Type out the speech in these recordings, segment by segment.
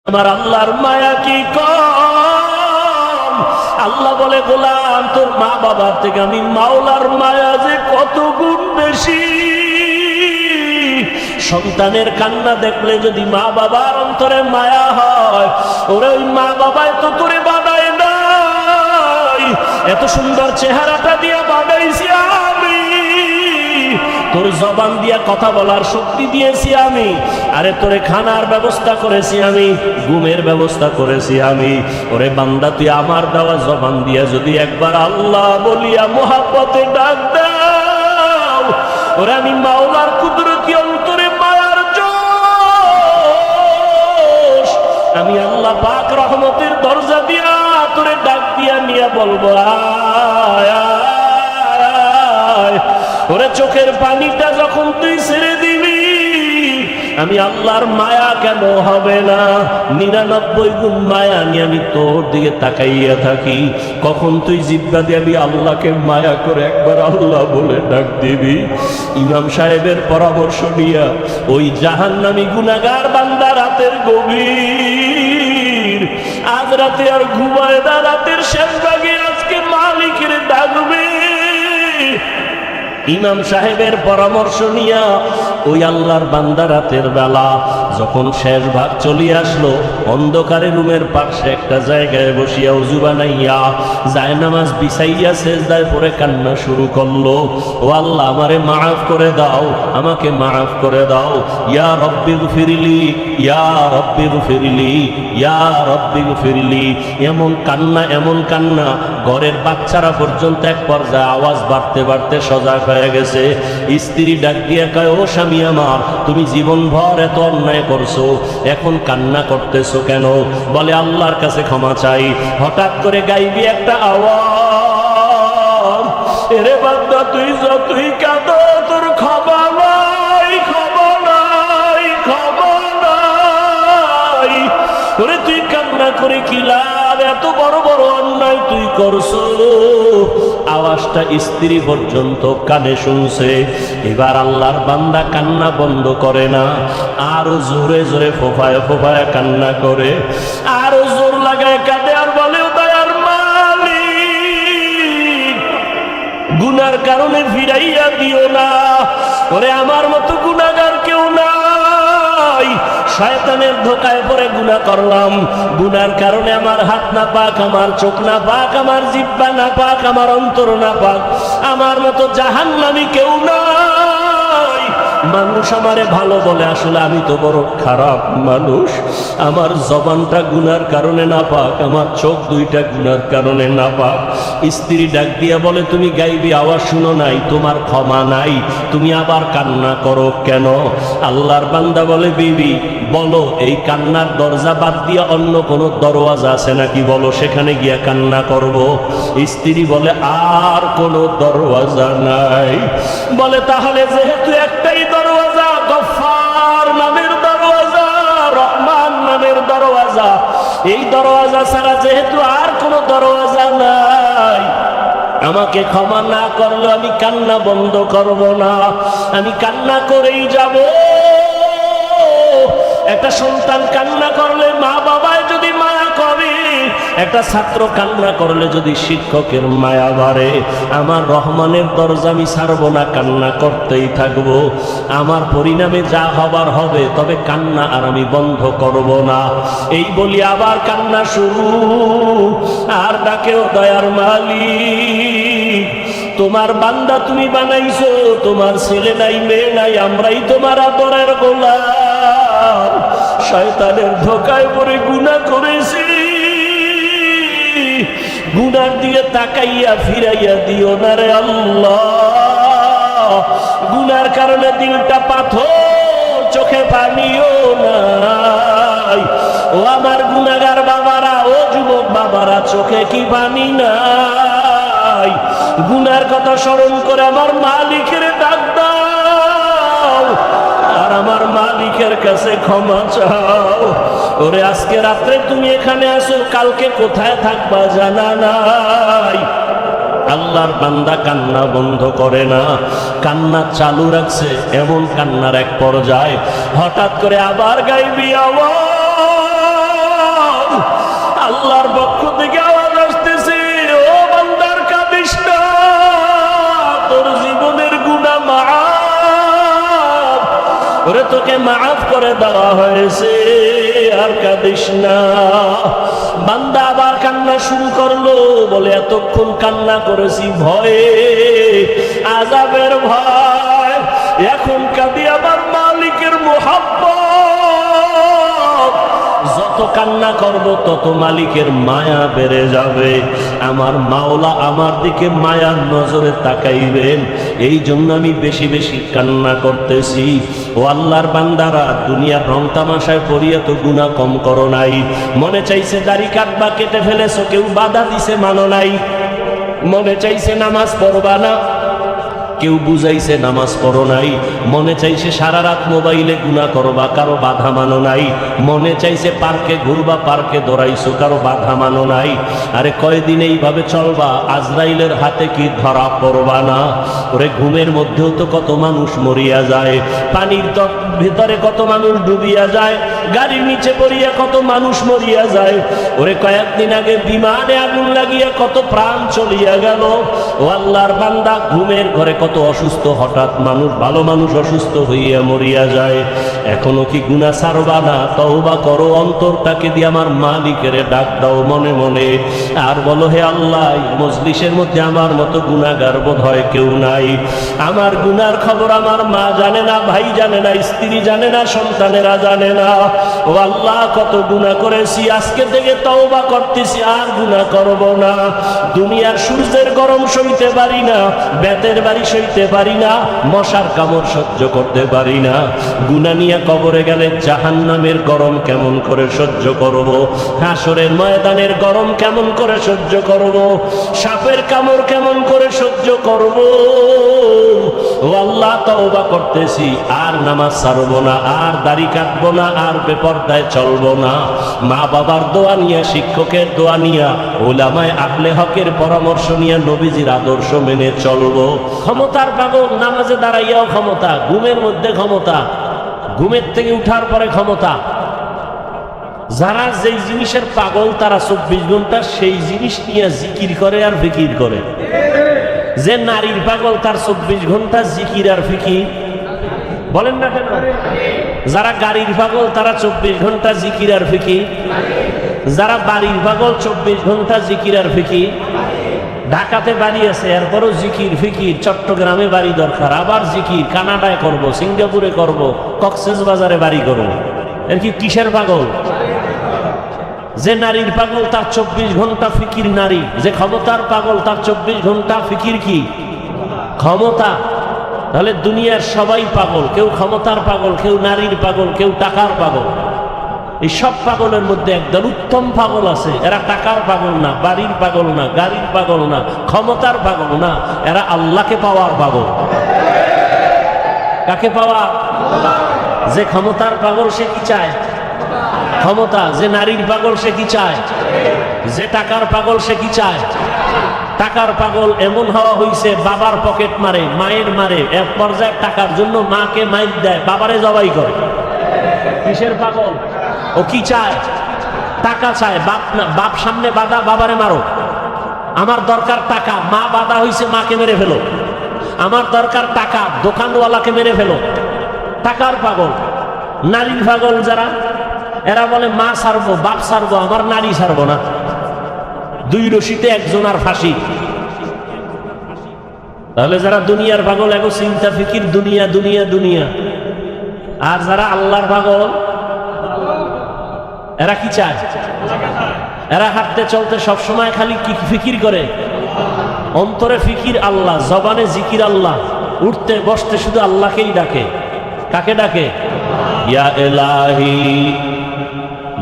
আমার আল্লাহর মায়া কি কম। আল্লাহ বলে, গোলাম তোর মা বাবার থেকে আমি মাওলার মায়া যে কত গুণ বেশি। সন্তানের কান্না দেখলে যদি মা বাবার অন্তরে মায়া হয়, ওরে ওই মা বাবায় তো তোরে বানায় নাই, এত সুন্দর চেহারাটা দিয়া বানাইছি আমি, তোর জবান দিয়া কথা বলার শক্তি দিয়েছি আমি, আরে তোরে খানার ব্যবস্থা করেছি আমি, ঘুমের ব্যবস্থা করেছি আমি। ওরে বান্দা, তুই আমার দেওয়া জবান দিয়া যদি একবার আল্লাহ বলিয়া মোহাব্বতে ডাক দাও, ওরে আমি মাওলার কুদরতি অন্তরে মায়ার জোশ, আমি আল্লাহ পাক রহমতের দরজা দিয়া তোরে ডাক দিয়া নিয়া বলবো আয় আয়। ওরে চোখের পানিটা যখন তুই ছেড়ে দিবি, আমি আল্লাহর মায়া কেন হবে না? 99 গুণ মায়া নিয়ে আমি তোর দিকে তাকাইয়া থাকি। কখন তুই জিব্বা দিয়ে আমি আল্লাহকে মায়া করে একবার আল্লাহ বলে ডাক দিবি? ইমাম সাহেবের পরামর্শ নিয়া ওই জাহান্নামী গুনাহগার বান্দা রাতের গভীর, আজ রাতে আর ঘুমায় না, রাতের শেষ ভাগে আজকে মালিকের ডাকবে। ইমাম সাহেবের পরামর্শ নিয়া ওই আল্লাহর বান্দা রাতের বেলা যখন শেষ ভাগ চলিয়ে আসলো, অন্ধকারে রুমের পাশে একটা জায়গায় বসিয়া উজু বানাইয়া জায়নামাজ বিছাইয়া সেজদায় পড়ে কান্না শুরু করলো। ও আল্লাহ, আমারে মাফ করে দাও, আমাকে মাফ করে দাও, ইয়া রব্বি গফিরলি, ইয়া রব্বি গফিরলি, ইয়া রব্বি গফিরলি। এমন কান্না, এমন কান্না, ঘরের বাচ্চারা পর্যন্ত এক পর্যায়ে আওয়াজ বাড়তে বাড়তে সজাগ হয়ে গেছে। স্ত্রী ডাক দিয়ে কয়, ও স্বামী আমার, তুমি জীবনভর এত অন্যায় করছো, এখন কান্না করতেছো কেন? বলে, আল্লাহর কাছে ক্ষমা চাই। হঠাৎ করে গাইবি একটা আওয়াজ, এরে বান্দা তুই যতই কাঁদো তোর ক্ষমা নাই, ক্ষমা নাই, ক্ষমা নাই। ওরে তুই কান্না করে কি লাভ? এত বড় বড় অন্যায় তুই করছো। আওয়াজটা স্ত্রী পর্যন্ত কানে শুনছে। এবার আল্লাহর বান্দা কান্না বন্ধ করে না, আরো জোরে জোরে ফোফায় ফোফায় কান্না করে, আরো জোর লাগায় কাঁদে আর বলে, দয়ার মালিক, গুনার কারণে ফিরাইয়া দিও না, ওরে আমার মতো গুনাহগার কেউ নাই, শয়তানের ধোকায় পড়ে গুনাহ করলাম, গুনার কারণে আমার হাত না পাক, আমার চোখ না পাক, আমার জিহ্বা না পাক, আমার অন্তর না পাক, আমার মতো জাহান্নামী কেউ নাই। মানুষ আমারে ভালো বলে, আসলে আমি তো বড় খারাপ মানুষ। আমার জবানটা গুনার কারণে না পাক, আমার চোখ দুইটা গুনার কারণে না পাক। স্ত্রী ডাক দিয়া বলে, তুমি গাইবি আওয়াজ শুনো নাই, তোমার ক্ষমা নাই, তুমি আবার কান্না করো কেন? আল্লাহর বান্দা বলে, বিবি বলো, এই কান্নার দরজা বাদ দিয়া অন্য কোনো দরওয়াজা আছে নাকি? বলো, সেখানে গিয়া কান্না করব। স্ত্রী বলে, আর কোনো দরওয়াজা নাই। বলে, তাহলে যেহেতু একটাই দরওয়াজা, গফফার নামের দরওয়াজা, রহমান নামের দরওয়াজা, এই দরওয়াজা ছাড়া যেহেতু আর কোনো দরওয়াজা নাই, আমাকে ক্ষমা না করলে আমি কান্না বন্ধ করব না, আমি কান্না করেই যাব। একটা সন্তান কান্না করলে মা বাবায় যদি মায়া করে, একটা ছাত্র কান্না করলে যদি শিক্ষকের মায়া বাড়ে, আমার রহমানের দরজা আমি ছাড়বো না, কান্না করতেই থাকবো। আমার পরিণামে যা হবার হবে, তবে কান্না আর আমি বন্ধ করব না। এই বলি আবার কান্না শুরু, আর ডাকেও, দয়ার মালিক, তোমার বান্দা তুমি বানাইছো, তোমার ছেলে নাই, মেয়ে নাই, আমরাই তোমার আদরের গোলাম। শয়তানের ধোকায় পড়ে গুনাহ করেছি, গুনার দিকে তাকাইয়া ফিরাইয়া দিও না রে আল্লাহ। গুনার কারণে দিলটা পাথর, চোখে পানিও নাই। ও আমার গুনাহগার বাবারা, ও যুবক বাবারা, চোখে কি পানি নাই? গুনার কথা স্মরণ করে আমার মালিকের ডাক দাও, আর আমার মালিকের কাছে ক্ষমা চাও। ওরে আজকে রাত্রে তুমি এখানে আসো, কালকে কোথায় থাকবা জানা নাই। আল্লাহর বান্দা কান্না বন্ধ করে না, কান্না চালু রাখছে। এমন কান্নার এক পর্যায়ে হঠাৎ করে আবার গাইবি আওয়াজ, তোকে মাফ করে দেওয়া হয়েছে, আর কাঁদিস না। বান্দা আবার কান্না শুরু করলো, বলে এতক্ষণ কান্না করেছি ভয়ে, আযাবের ভয়, এখন কাঁদি আমার মালিকের মুহাব্বত। যত কান্না করব তত মালিকের মায়া বেড়ে যাবে, আমার মাওলা আমার দিকে মায়ার নজরে তাকাইবেন। এই জন্য আমি বেশি বেশি কান্না করতেছি। ও আল্লাহর বান্দারা, দুনিয়ার রং তামাশায় পড়িয়া তো গুনাহ কম করো নাই। মনে চাইছে দাড়ি কাটবা, কেটে ফেলেছো, কেউ বাধা দিছে মানো নাই। মনে চাইছে নামাজ পড়বা না, কেউ বুঝাইছে নামাজ পড়ো নাই। মনে চাইছে সারা রাত মোবাইলে গুনাহ করবা, কারো বাধা মানো নাই। মনে চাইছে পার্কে ঘুরবা, পার্কে দৌড়াইছো, কারো বাধা মানো নাই। আরে কয়দিন এইভাবে চলবা, আজরাইলের হাতে কি ধরা পড়বা না? ওরে ঘুমের মধ্যেও তো কত মানুষ মরিয়া যায়, পানির ভিতরে কত মানুষ ডুবিয়া যায়, গাড়ির নিচে পড়িয়া কত মানুষ মরিয়া যায়। ওরে কয়েকদিন আগে বিমানে আগুন লাগিয়া কত প্রাণ চলিয়া গেল। ও আল্লাহর বান্দা, ঘুমের ঘরে কত অসুস্থ, হঠাৎ মানুষ, ভালো মানুষ অসুস্থ হইয়া মরিয়া যায়। এখনো কি গুনাহ ছাড়বা না? তওবা করো, অন্তরটাকে দিয়ে আমার মালিকের ডাক দাও মনে মনে, আর বলো, হে আল্লাহ, মজলিসের মধ্যে আমার মতো গুনাহগার বোধ হয় কেউ নাই। আমার গুনার খবর আমার মা জানে না, ভাই জানে না, স্ত্রী জানে না, সন্তানেরা জানে না। ও আল্লাহ, কত গুনাহ করেছি, আজকে থেকে তওবা করতেছি, আর গুনাহ করব না। দুনিয়ার সূর্যের গরম সইতে পারি না, বেতের বাড়ি সইতে পারি না, মশার কামড় সহ্য করতে পারি না। গুনাহ নিয়ে কবরে গেলে জাহান্নামের গরম কেমন করে সহ্য করব, হাসরের ময়দানের গরম কেমন করে সহ্য করব, সাপের কামড় কেমন করে সহ্য করব। ও আল্লাহ, তওবা করতেছি, আর নামাজ ছাড়ব না, আর দাড়ি কাটবো না, আর বেপরদায় চলবো না। মা বাবার দোয়া নিয়া, শিক্ষকের দোয়া নিয়া, উলামায়ে আহলে হকের পরামর্শ নিয়ে নবীজির আদর্শ মেনে চলবো। ক্ষমতার পাগল, নামাজে দাঁড়াইয়াও ক্ষমতা, ঘুমের মধ্যে ক্ষমতা, ঘুমের থেকে উঠার পরে ক্ষমতা। যারা যেই জিনিসের পাগল, তারা 24 ঘন্টা সেই জিনিস নিয়ে জিকির করে আর ফিকির করে। যে নারীর পাগল, তার 24 ঘন্টা জিকির আর ফিকির। বলেন না কেন? যারা গাড়ির পাগল, তারা 24 ঘন্টা জিকির আর ফিকির। যারা বাড়ির পাগল, 24 ঘন্টা জিকির আর ফিকির। ঢাকাতে বাড়ি আছে, এরপরও জিকির ফিকির। চট্টগ্রামে বাড়ি দরকার, আবার জিকির। কানাডায় করব, সিঙ্গাপুরে করব, কক্সবাজারে বাড়ি করব। এর কি কিসের পাগল? যে নারীর পাগল, তার 24 ঘন্টা ফিকির নারী। যে ক্ষমতার পাগল, তার 24 ঘন্টা ফিকির কি? ক্ষমতা। তাহলে দুনিয়ার সবাই পাগল, কেউ ক্ষমতার পাগল, কেউ নারীর পাগল, কেউ টাকার পাগল। এই সব পাগলের মধ্যে একদল উত্তম পাগল আছে, এরা টাকার পাগল না, বাড়ির পাগল না, গাড়ির পাগল না, ক্ষমতার পাগল না, এরা আল্লাহকে পাওয়ার পাগল। কাকে পাওয়া? যে ক্ষমতার পাগল, সে কি চায়? ক্ষমতা। যে নারীর পাগল, সে কি চায়? যে টাকার পাগল, সে কি চায়? টাকার পাগল এমন হওয়া হইছে, বাবার পকেট মারে, মায়ের মারে, এক পর্যায়ে টাকার জন্য মাকে মাইর দেয়, বাবারে জবাই করে। কিসের পাগল? ও কি চায়? টাকা চায়। বাপ না, বাপ সামনে বাধা, বাবারে মারো। আমার দরকার টাকা, মা বাধা হইছে, মাকে মেরে ফেলো। আমার দরকার টাকা, দোকানওয়ালাকে মেরে ফেলো। টাকার পাগল। নারীর পাগল যারা, এরা বলে মা ছাড়বো, বাপ ছাড়বো, আমার নারী ছাড়বো না। দুই রশিতে একজন আর ফাঁসি। তাহলে যারা দুনিয়ার পাগল, এগো চিন্তা ফিকির দুনিয়া দুনিয়া দুনিয়া। আর যারা আল্লাহর পাগল, এরা কি চায়? এরা হাঁটতে চলতে সবসময় খালি কি ফিকির করে? অন্তরে ফিকির আল্লাহ, জবানে জিকির আল্লাহ, উঠতে বসতে শুধু আল্লাহকেই ডাকে। কাকে ডাকে? ইয়া ইলাহি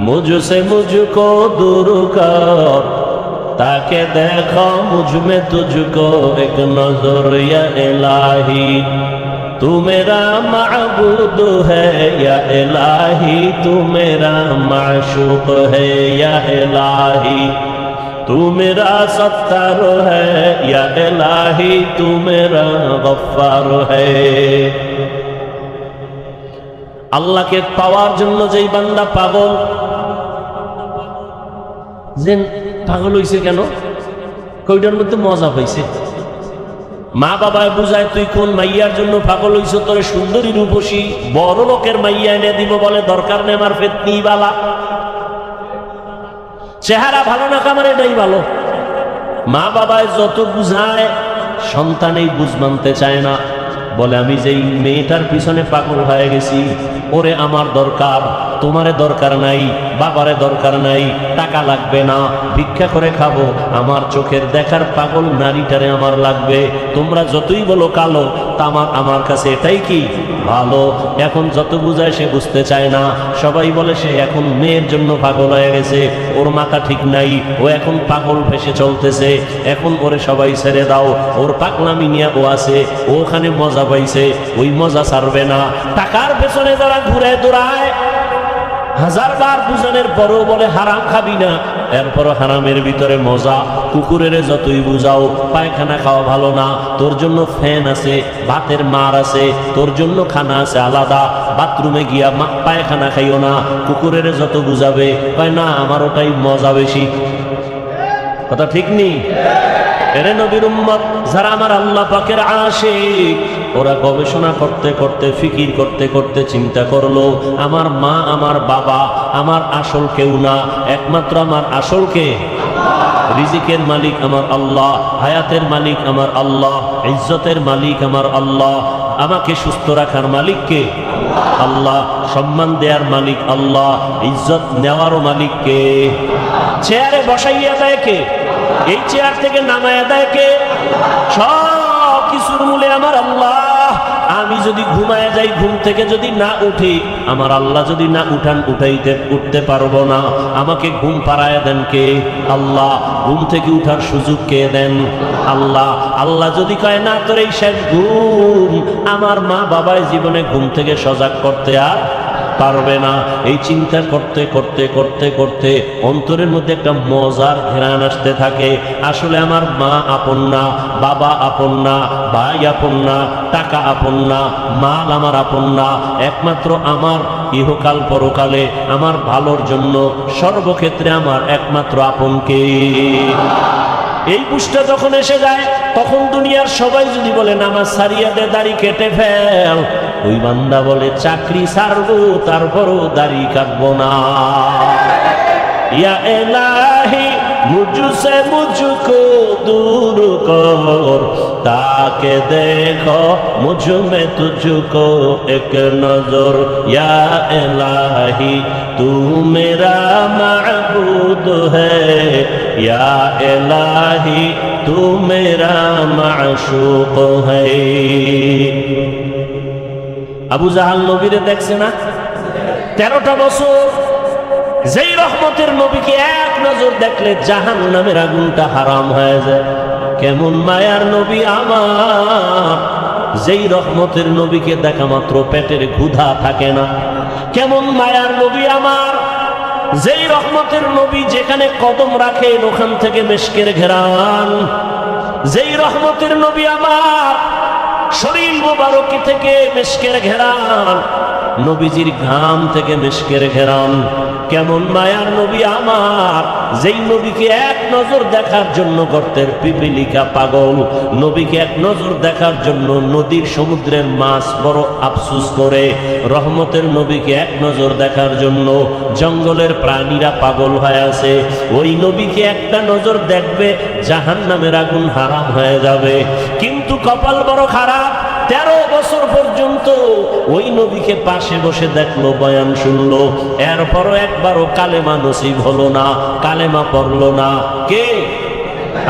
মুঝসে মুঝকো दूर कर, ताके देखो मुझ में तुझको एक नजर। या इलाही तू मेरा माबूद है, या इलाही तू मेरा माशूक है। या इलाही तू मेरा सत्तार है, या इलाही तू मेरा गफ्फार है। আল্লাহকে পাওয়ার জন্য যেই বান্দা পাগল, যে পাগল হইছে কেন? কইটার মধ্যে মজা পাইছে। মা বাবায় বুঝায় তুই কোন মাইয়ার জন্য পাগল হইছ, তোরে সুন্দরী রূপসী বড় লোকের মাইয়া এনে দিব, বলে দরকার নেই আমার ফেতনি বালা, চেহারা ভালো না কামার এটাই ভালো। মা বাবায় যত বুঝায় সন্তানেই বুঝ মানতে চায় না, বলে আমি যেই মেয়েটার পিছনে পাগল হয়ে গেছি ওরে আমার দরকার, তোমারে দরকার নাই, বাবারে দরকার নাই, টাকা লাগবে না, ভিক্ষা করে খাবো, আমার চোখের দেখার পাগল নারীটারে আমার লাগবে। তোমরা যতই বলো কালো, তা আমার কাছে এটাই কি ভালো। এখন যত বুঝায় সে বুঝতে চায় না, সবাই বলে সে এখন মেয়ের জন্য পাগল হয়ে গেছে, ওর মাথা ঠিক নাই, ও এখন পাগল ভেসে চলতেছে, এখন ওরে সবাই ছেড়ে দাও, ওর পাগলামি নিয়ে ও আছে, ও ওখানে মজা পাইছে, ওই মজা ছাড়বে না। টাকার পেছনে যারা ঘুরে দৌড়ায়, হাজারবার বুঝানোর পরও বলে হারাম খাবি না, এরপরও হারামের ভিতরে মজা। কুকুরের যতই বুঝাও পায়খানা খাওয়া ভালো না, তোর জন্য ফ্যান আছে, ভাতের মার আছে, তোর জন্য খানা আছে আলাদা, বাথরুমে গিয়া পায়খানা খাইও না। কুকুরের যত বুঝাবে কয় না আমার ওটাই মজা বেশি। কথা ঠিক নেই? এরে নবীর উম্মত যারা আমার আল্লাহ পাকের আশিক, ওরা গবেষণা করতে করতে ফিকির করতে করতে চিন্তা করলো আমার মা আমার বাবা আমার আসল কেউ না, একমাত্র আমার আসল কে? রিজিকের মালিক আমার আল্লাহ, হায়াতের মালিক আমার আল্লাহ, ইজ্জতের মালিক আমার আল্লাহ, আমাকে সুস্থ রাখার মালিক কে? আল্লাহ, সম্মান দেওয়ার মালিক আল্লাহ, ইজ্জত নেওয়ারও মালিক কে? চেয়ারে বসাইয়া দেয় কে? এই চেয়ার থেকে নামায়া দেয় কে? সব কিছুর মূলে আমার আল্লাহ। আমি যদি ঘুমায় যাই, ঘুম থেকে যদি না উঠি, আমার আল্লাহ যদি না উঠান উঠতে পারবো না। আমাকে ঘুম পাড়ায় দেন কে? আল্লাহ। ঘুম থেকে উঠার সুযোগ কে দেন? আল্লাহ। আল্লাহ যদি কয় না তোর এই শেষ ঘুম, আমার মা বাবায় জীবনে ঘুম থেকে সজাগ করতে আর পারবে না। এই চিন্তা করতে করতে করতে করতে অন্তরের মধ্যে একটা মজার ঘেরান আসতে থাকে। আসলে আমার মা আপন না, বাবা আপন না, ভাই আপন না, টাকা আপন না, মাল আমার আপন না, একমাত্র আমার ইহকাল পরকালে আমার ভালোর জন্য সর্বক্ষেত্রে আমার একমাত্র আপনকে। এই বুঝটা যখন এসে যায়, তখন দুনিয়ার সবাই যদি বলে নামাজ ছাড়িয়া দে, দাড়ি কেটে ফেল, ওই বান্দা বলে চাকরি ছাড়বো তারপরও দাড়ি কাটবো না। ইয়া ইলাহি মুঝসে মুঝকো দূর কর, তাকে দেখো মুঝ মে তুঝকো এক নজর। ইয়া ইলাহি তু মেরা মাবুদ হ্যায়, ইয়া ইলাহি তু মেরা মাশুক হ্যায়। আবু জাহাল নবীরে দেখছে না 13টা বছর, যেই রহমতের নবীকে এক নজর দেখলে জাহান্নামের আগুনটা হারাম হয়ে যায়। কেমন মায়ার নবী আমার, যেই রহমতের নবীকে দেখা মাত্র পেটের ক্ষুধা থাকে না। কেমন মায়ার নবী আমার, যেই রহমতের নবী যেখানে কদম রাখে ওখান থেকে মেশকের ঘেরান। যেই রহমতের নবী আমার, শরীর মোবারক থেকে মেশকের ঘেরান, নবীজির ঘাম থেকে মেশকের ঘেরান। কেমন মায়ার নবী আমার, যেই নবীকে এক নজর দেখার জন্য গর্তের পিপিলিকা পাগল, নবীকে এক নজর দেখার জন্য নদীর সমুদ্রের মাছ বড় আফসুস করে, রহমতের নবীকে এক নজর দেখার জন্য জঙ্গলের প্রাণীরা পাগল হয়ে আছে। ওই নবীকে একটা নজর দেখবে, জাহান্নামের আগুন হারাম হয়ে যাবে। কিন্তু কপাল বড় খারাপ, 13 বছর পর্যন্ত ওই নবীকে পাশে বসে দেখলো, বয়ান শুনলো, এরপরও একবারও কালেমা নসিব হলো না, কালেমা পড়লো না। কে?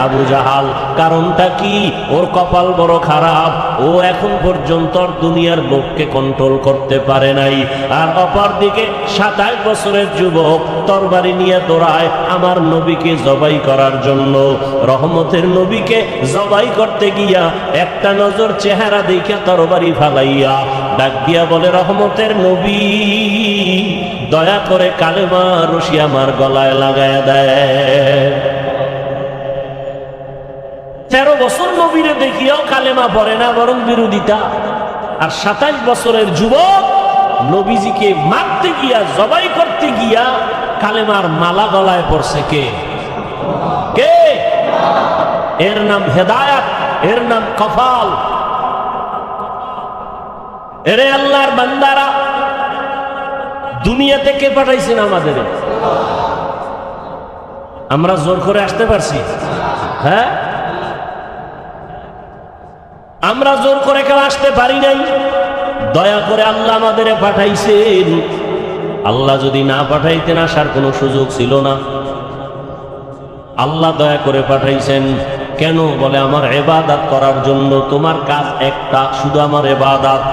আবু জাহাল। কারণটা কি? ওর কপাল বড় খারাপ, ও এখন পর্যন্ত দুনিয়ার লোককে কন্ট্রোল করতে পারে নাই। আর অপর দিকে 27 বছরের যুবক তরবারি নিয়ে দৌড়ায় আমার নবীকে জবাই করার জন্য। রহমতের নবীকে জবাই করতে গিয়া একটা নজর চেহারা দেখে তরবারি ফালাইয়া ডাক দিয়া বলে, রহমতের নবী দয়া করে কালেমা রশি আমার গলায় লাগায় দেয়। 13 বছর নবীরে দেখিয়াও কালেমা পড়ে না, বরং বিরোধিতা। আর 27 বছরের যুবক নবীজিকে মারতে গিয়া, জবাই করতে গিয়া কালেমার মালা গলায় পড়ছে কে? কে? এর নাম হেদায়েত। এর নাম কফাল। এরে আল্লাহর বান্দারা, দুনিয়া থেকে পাঠাইছেন আমাদের, আমরা জোর করে আসতে পারছি? হ্যাঁ, আমরা জোর করে কেউ আসতে পারি নাই। দয়া করে আল্লাহ আমাদের পাঠাইছেন। আল্লাহ যদি না পাঠাইতেন আসার কোনো সুযোগ ছিল না। আল্লাহ দয়া করে পাঠাইছেন। কেন? বলে আমার ইবাদত করার জন্য। তোমার কাজ একটা, শুধু আমার ইবাদত।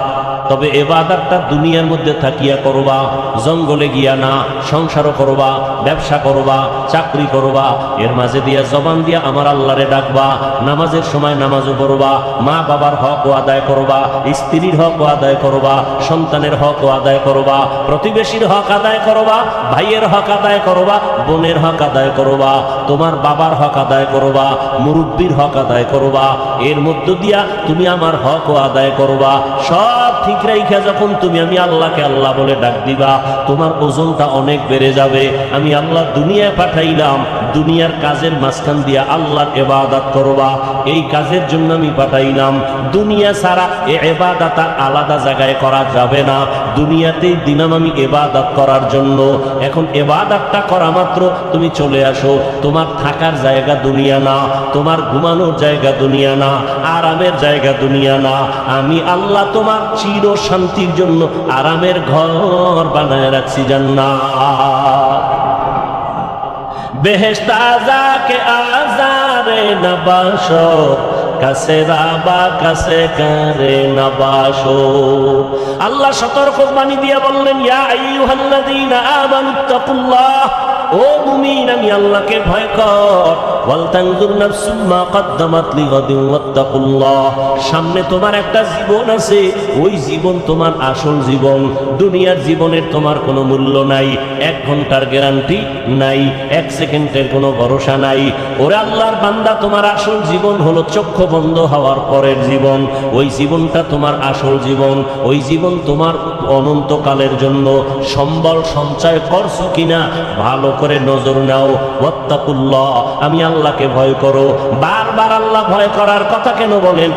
তবে ইবাদতটা দুনিয়ার মধ্যে থাকিয়া করবা, জঙ্গলে গিয়া না। সংসারও করবা, ব্যবসা করবা, চাকরি করবা, এর মাঝে দিয়া জবান দিয়া আমার আল্লাহরে ডাকবা। নামাজের সময় নামাজও পড়বা, মা বাবার হকও আদায় করবা, স্ত্রীর হকও আদায় করবা, সন্তানের হকও আদায় করবা, প্রতিবেশীর হক আদায় করবা, ভাইয়ের হক আদায় করবা, বোনের হক আদায় করবা, তোমার বাবার হক আদায় করবা, মুরব্বীর হক আদায় করবা। এর মধ্য দিয়া তুমি আমার হকও আদায় করবা। সব ঠিক রাইখা যখন তুমি আমি আল্লাহকে আল্লাহ বলে ডাক দিবা, তোমার ওজনটা অনেক বেড়ে যাবে। আমি আল্লাহ দুনিয়ায় পাঠাইলাম, দুনিয়ার কাজের মাঝখান দিয়া আল্লাহর ইবাদত করবা, এই কাজের জন্য আমি পাঠাইলাম। দুনিয়া ছাড়া এই ইবাদত আলাদা জায়গায় করা যাবে না। দুনিয়াতেই দিলাম আমি ইবাদত করার জন্য। এখন ইবাদতটা করা মাত্র তুমি চলে আসো। তোমার থাকার জায়গা দুনিয়া না, তোমার ঘুমানোর জায়গা দুনিয়া না, আরামের জায়গা দুনিয়া না। আমি আল্লাহ তোমার চির শান্তির জন্য আরামের ঘর বানায় রাখছি জান্নাত। বেহেশত আযাকে আযারে নবাসো, কাছে রাবা কাছে করে নবাসো। আল্লাহ সতর্ক বাণী দিয়া বললেন, ইয়া আইয়ুহাল্লাযীনা আমানুত্তাকুল্লাহ, ও মুমিন আমি আল্লাহকে ভয় কর। ওয়াল তানজুর নাফসুম মা কদ্দামাত লিগাদিন ওয়াত্তাকুল্লাহ। সামনে তোমার একটা জীবন আছে, ওই জীবন তোমার আসল জীবন। দুনিয়ার জীবনের তোমার কোনো মূল্য নাই, 1 ঘন্টার গ্যারান্টি নাই, 1 সেকেন্ডের কোনো ভরসা নাই। ওরে আল্লাহর বান্দা, তোমার আসল জীবন হলো চক্ষু বন্ধ হওয়ার পরের জীবন। ওই জীবনটা তোমার আসল জীবন। ওই জীবন তোমার অনন্তকালের জন্য। সম্বল সঞ্চয় করছো কিনা ভালো করে নজর নাও। ওয়াত্তাকুল্লাহ, আমি আল্লাহকে ভয় করো। বারবার আল্লাহ ভয় করার কথা কেন বলেন?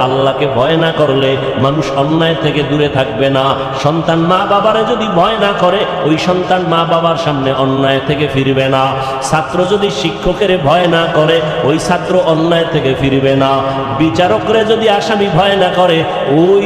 আল্লাহকে ভয় না করলে মানুষ অন্যায় থেকে দূরে থাকবে না। সন্তান মা বাবারে যদি ভয় না করে, ওই সন্তান মা বাবার সামনে অন্যায় থেকে ফিরবে না। ছাত্র যদি শিক্ষকের ভয় না করে, ওই ছাত্র অন্যায় থেকে ফিরবে না। বিচারকরে যদি আসামি ভয় না করে, ওই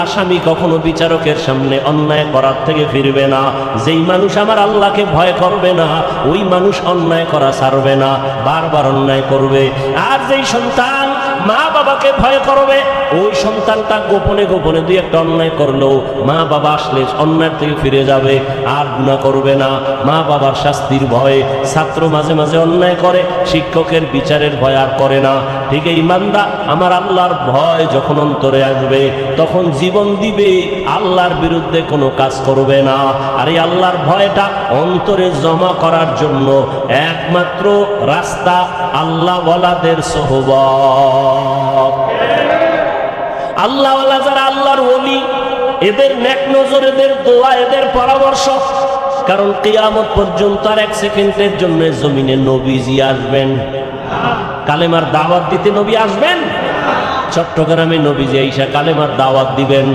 আসামি কখনো বিচারকের সামনে অন্যায় করার থেকে ফিরবে না। যেই মানুষ আমার আল্লাহকে ভয় করবে না, ওই মানুষ অন্যায় করা ছাড়বে না, বারবার অন্যায় করবে। আর যেই সন্তান মা বাবাকে ভয় করবে, ওই সন্তানটা গোপনে গোপনে দুই একটা অন্যায় করলেও মা বাবা আসলে অন্যায় থেকে ফিরে যাবে, আর গুনাহ করবে না। মা বাবার শাস্তির ভয়ে ছাত্র মাঝে মাঝে অন্যায় করে, শিক্ষকের বিচারের ভয় আর করে না। ঠিক এই বান্দা আমার আল্লাহর ভয় যখন অন্তরে আসবে, তখন জীবন দিবে, আল্লাহর বিরুদ্ধে কোনো কাজ করবে না। আর এই আল্লাহর ভয়টা অন্তরে জমা করার জন্য একমাত্র রাস্তা আল্লাহওয়ালাদের সোহবত। আল্লাহওয়ালা যারা আল্লাহর ওলি, এদের নেক নজর, এদের দোয়া, এদের পরামর্শ। কারণ কিয়ামত পর্যন্ত আর 1 সেকেন্ডের জন্য জমিনে নবীজি আসবেন, কালেমার দাওয়াত দিতে নবী আসবেন। চট্টগ্রামে নবীজি আইসা কালেমার দাওয়াত দিবেন,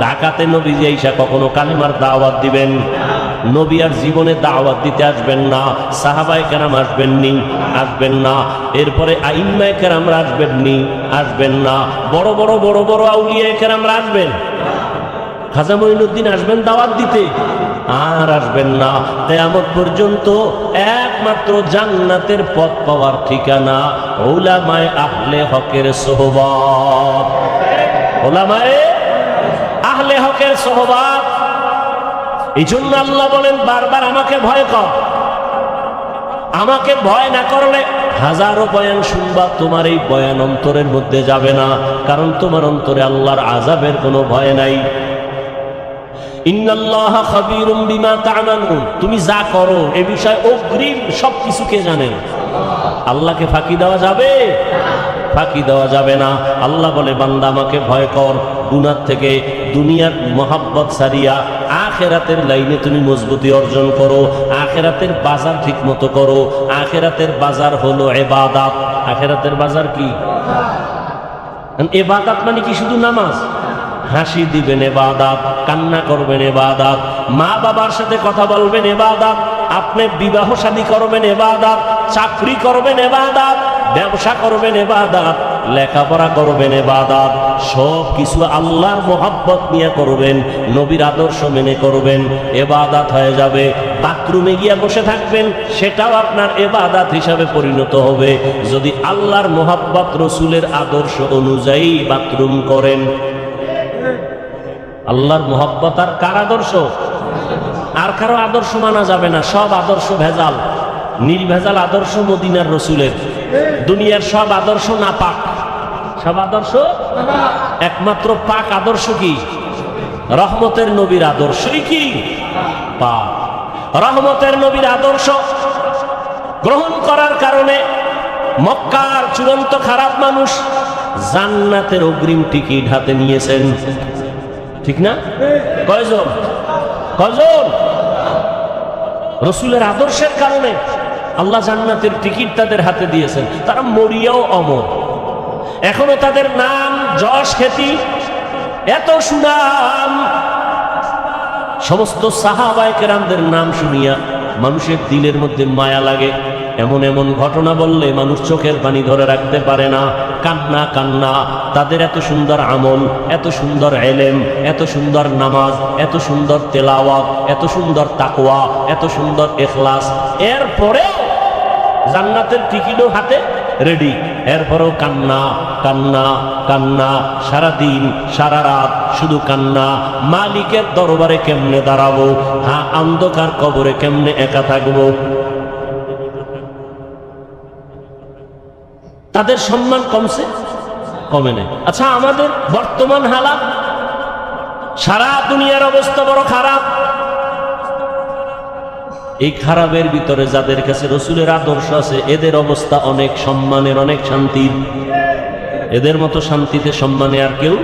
ঢাকাতে নবীজি আইসা কখনো কালেমার দাওয়াত দিবেন। নবী আর জীবনে দাওয়াত দিতে আসবেন না। সাহাবায়ে কেরাম আসবেন না। এরপরে আইম্মায়ে কেরামরা আসবেন না। বড় বড় আউলিয়ায়ে কেরামরা আসবেন। খাজা মঈনুদ্দিন আসবেন দাওয়াত দিতে, আর আসবেন না। কিয়ামত পর্যন্ত একমাত্র জান্নাতের পথ পাওয়ার ঠিকানা উলামায়ে আহলে হকের সোহবত। উলামায়ে আহলে হকের সোহবত। এই জন্য আল্লাহ বলেন বারবার আমাকে ভয় কর। আমাকে ভয় না করলে হাজারো বয়ান শুনবা, তোমার এই বয়ান অন্তরের মধ্যে যাবে না। কারণ তোমার অন্তরে আল্লাহর আযাবের কোনো ভয় নাই। ইন্নাল্লাহা খাবীরুম বিমা তা'মালুন, তুমি যা করো এ বিষয়ে অগ্রিম সবকিছু কে জানেন। আল্লাহকে ফাঁকি দেওয়া যাবে? ফাঁকি দেওয়া যাবে না। আল্লাহ বলে বান্দা আমাকে ভয় কর, গুনাহ থেকে দুনিয়ার মহাব্বত ছাড়িয়া আখিরাতের লাইনে তুমি মজবুতি অর্জন করো, আখিরাতের বাজার ঠিক মতো করো। আখিরাতের বাজার হলো ইবাদত। আখিরাতের বাজার কি? ইবাদত মানে কি শুধু নামাজ? হাসি দিবেন ইবাদত, কান্না করবেন ইবাদত, মা বাবার সাথে কথা বলবেন ইবাদত, আপনি বিবাহ শাদী করবেন ইবাদত, চাকরি করবেন ইবাদত, ব্যবসা করবেন ইবাদত, লেখাপড়া করবেন ইবাদত, সব কিছু আল্লাহর মোহাব্বত নিয়ে করবেন, নবীর আদর্শ মেনে করবেন, ইবাদত হয়ে যাবে। বাথরুমে গিয়ে বসে থাকবেন, সেটাও আপনার ইবাদত হিসাবে পরিণত হবে যদি আল্লাহর মোহাব্বত রসুলের আদর্শ অনুযায়ী বাথরুম করেন। আল্লাহর মোহাব্বত আর কার আদর্শ? আর কারো আদর্শ মানা যাবে না, সব আদর্শ ভেজাল। নির্ভেজাল আদর্শ মদিনার রসুলের। দুনিয়ার সব আদর্শ নাপাক, সব আদর্শ একমাত্র পাক আদর্শ কি? রহমতের নবীর আদর্শই কি পাক। রহমতের নবীর আদর্শ গ্রহণ করার কারণে মক্কার চূড়ান্ত খারাপ মানুষ জান্নাতের অগ্রিম টিকিট হাতে নিয়েছেন, ঠিক না? কয়জন? কয়জন? রসুলের আদর্শের কারণে আল্লাহ জান্নাতের টিকিট তাদের হাতে দিয়েছেন। তারা মরিয়াও অমর, এখনো তাদের নাম যশ খ্যাতি এত সুনাম। সমস্ত সাহাবায়ে কেরামদের নাম শুনিয়া মানুষের দিলের মধ্যে মায়া লাগে। এমন এমন ঘটনা বললে মানুষ চোখের পানি ধরে রাখতে পারে না, কান্না কান্না। তাদের এত সুন্দর আমল, এত সুন্দর এলেম, এত সুন্দর নামাজ, এত সুন্দর তেলাওয়াত, এত সুন্দর তাকওয়া, এত সুন্দর ইখলাস, এরপরেও জান্নাতের টিকিটও হাতে রেডি, এরপরেও কান্না কান্না কান্না, সারাদিন সারা রাত শুধু কান্না। মালিকের দরবারে কেমনে দাঁড়াবো? হ্যাঁ, অন্ধকার কবরে কেমনে একা থাকবো? তাদের সম্মান কমছে? কমে নেই। আচ্ছা, আমাদের বর্তমান হালাত, সারা দুনিয়ার অবস্থা বড় খারাপ। এই খারাপের ভিতরে যাদের কাছে রসুলের আদর্শ আছে, এদের অবস্থা অনেক সম্মানের, অনেক শান্তির। এদের মতো শান্তিতে সম্মানে আর কেউ